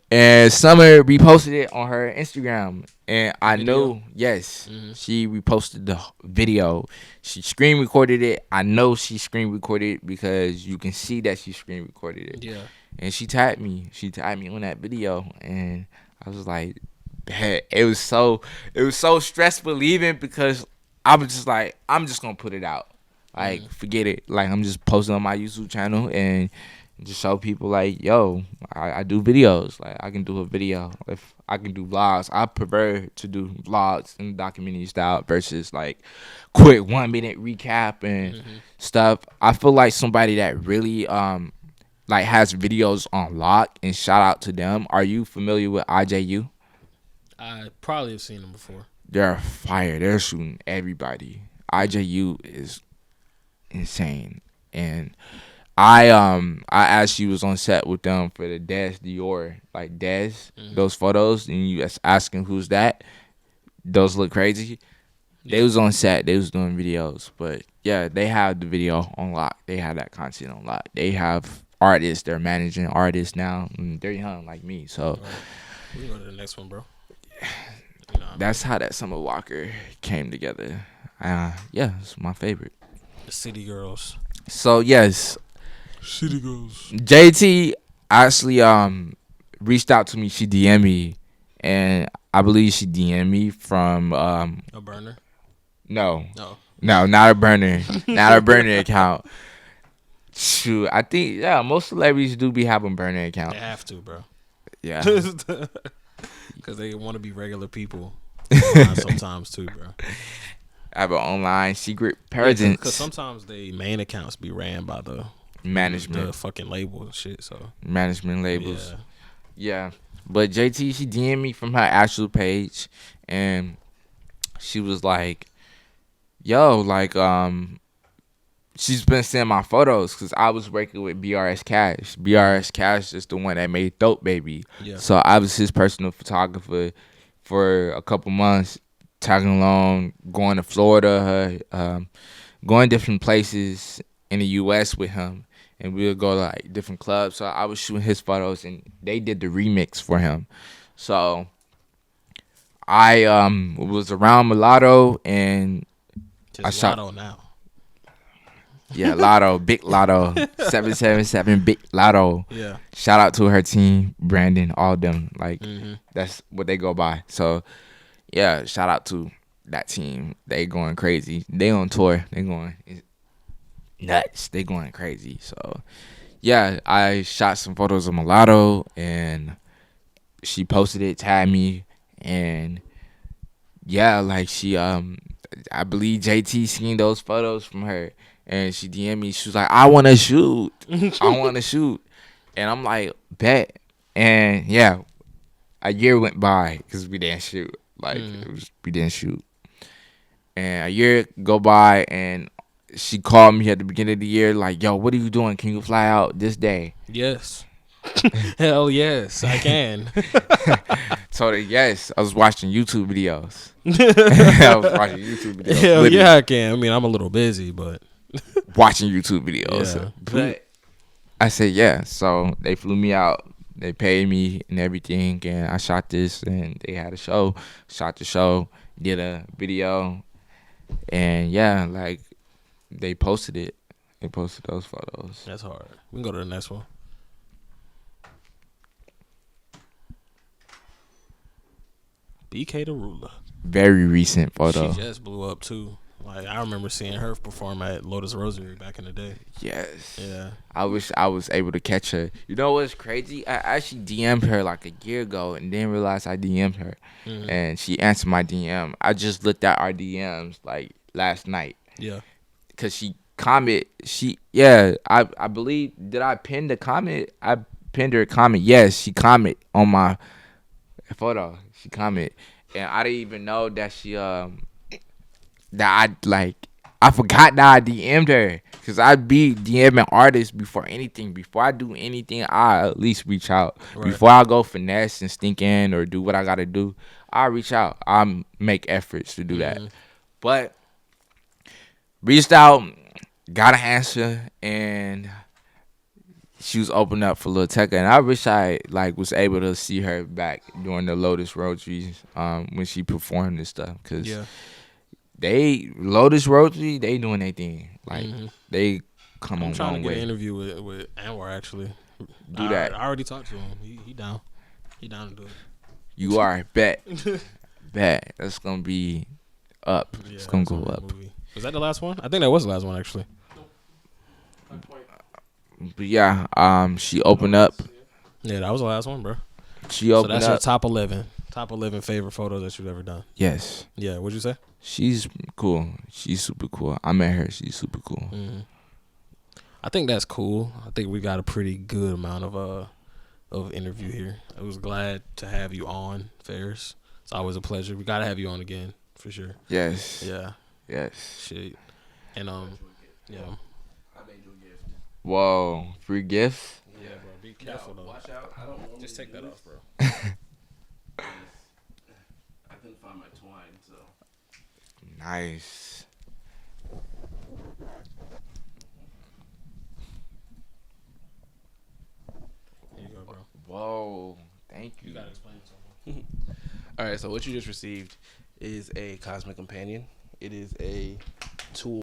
And Summer reposted it on her Instagram. And I know, yes, she reposted the video. She screen recorded it. I know she screen recorded it because you can see that she screen recorded it. Yeah. And she tagged me. She tagged me on that video. And I was like, it was so stressful leaving because I was just like, I'm just going to put it out. Like, forget it. Like, I'm just posting on my YouTube channel. And just show people like, yo, I do videos. Like I can do a video. If I can do vlogs, I prefer to do vlogs in documentary style versus like quick 1 minute recap and stuff. I feel like somebody that really like has videos on lock, and shout out to them. Are you familiar with IJU? I probably have seen them before. They're fire. They're shooting everybody. IJU is insane. And I actually was on set with them for the Des Dior, like Des, those photos, and you asking who's that. Those look crazy. They was on set. They was doing videos, but yeah, they have the video on lock. They have that content on lock. They have artists. They're managing artists now. And they're young like me, so we can go to the next one, bro. That's how that Summer Walker came together. Yeah, it's my favorite. The City Girls. So yes, City Girls. JT actually reached out to me. She DM'd me, and I believe she DM'd me from a burner. No, not a burner, not a burner account. Shoot, I think most celebrities do be having burner accounts. They have to, bro. Yeah, because they want to be regular people sometimes too, bro. Have an online secret presence. Because sometimes they main accounts be ran by the management, the fucking label and shit. So management labels. Yeah. But JT, she DM'd me from her actual page, and she was like, "Yo, like, she's been sending my photos because I was working with BRS Cash. BRS Cash is the one that made Dope Baby. Yeah. So I was his personal photographer for a couple months, tagging along, going to Florida, going different places in the U.S. with him. And we would go to like different clubs. So I was shooting his photos, and they did the remix for him. So I was around Mulatto, and just I shot Lotto now. Yeah, Lotto, Big Lotto, 777 Big Lotto. Yeah. Shout out to her team, Brandon, all them. Like that's what they go by. So yeah, shout out to that team. They going crazy. They on tour. They going nuts. They going crazy. So yeah, I shot some photos of Mulatto, and she posted it, tagged me, and yeah, like she I believe JT seen those photos from her, and she DM'd me. She was like, "I want to shoot. I want to shoot," and I'm like, "Bet." And yeah, a year went by because we didn't shoot. Like we didn't shoot, and a year go by, and she called me at the beginning of the year, like, "Yo, what are you doing? Can you fly out this day?" Yes. Hell yes, I can. Told her yes. I was watching YouTube videos. I was watching YouTube videos. Hell literally. yeah, I can. I mean, I'm a little busy, but watching YouTube videos. Yeah. But I said yeah. So they flew me out. They paid me and everything, and I shot this, and they had a show. Shot the show, did a video, and yeah, like they posted it. They posted those photos. That's hard. We can go to the next one. BK the Ruler. Very recent photo. She just blew up too. Like I remember seeing her perform at Lotus Rosary back in the day. Yes. Yeah. I wish I was able to catch her. You know what's crazy? I actually DM'd her like a year ago and didn't realize I DM'd her. And she answered my DM. I just looked at our DMs like last night. Yeah. Cause she comment. I believe, did I pin the comment? I pinned her a comment. Yes, she comment on my photo. She comment, and I didn't even know that she I forgot that I DM'd her, because I be DMing artists before anything. Before I do anything, I at least reach out. Right. Before I go finesse and stink in or do what I gotta do, I reach out. I make efforts to do that. But reached out, got an answer, and she was open up for Lil Tecca, and I wish I was able to see her back during the Lotus Rosary when she performed this stuff, because Lotus Rosary, they doing their thing. Like they come on. I'm trying to get an interview with Anwar actually. Do that. I already talked to him. He down. He down to do it. You are bet. That's gonna be up. Yeah, it's gonna go up. Movie. Was that the last one? I think that was the last one actually. But yeah, she opened up. Yeah, that was the last one, bro. She opened that's up. your top 11. Top 11 favorite photos that you've ever done. Yes. Yeah, what'd you say? She's cool. She's super cool. I met her. She's super cool. Mm-hmm. I think that's cool. I think we got a pretty good amount of interview here. I was glad to have you on, Faris. It's always a pleasure. We gotta have you on again for sure. Yes. Yeah. Yes. Shit. And yeah. I made you a gift. Whoa, free gifts? Yeah, bro. Be careful though. Watch out. I don't Just take that off, bro. I couldn't find my twine, so. Nice. Here you go, bro. Whoa, thank you. You gotta explain it to me. All right, so what you just received is a Cosmic Companion. It is a tool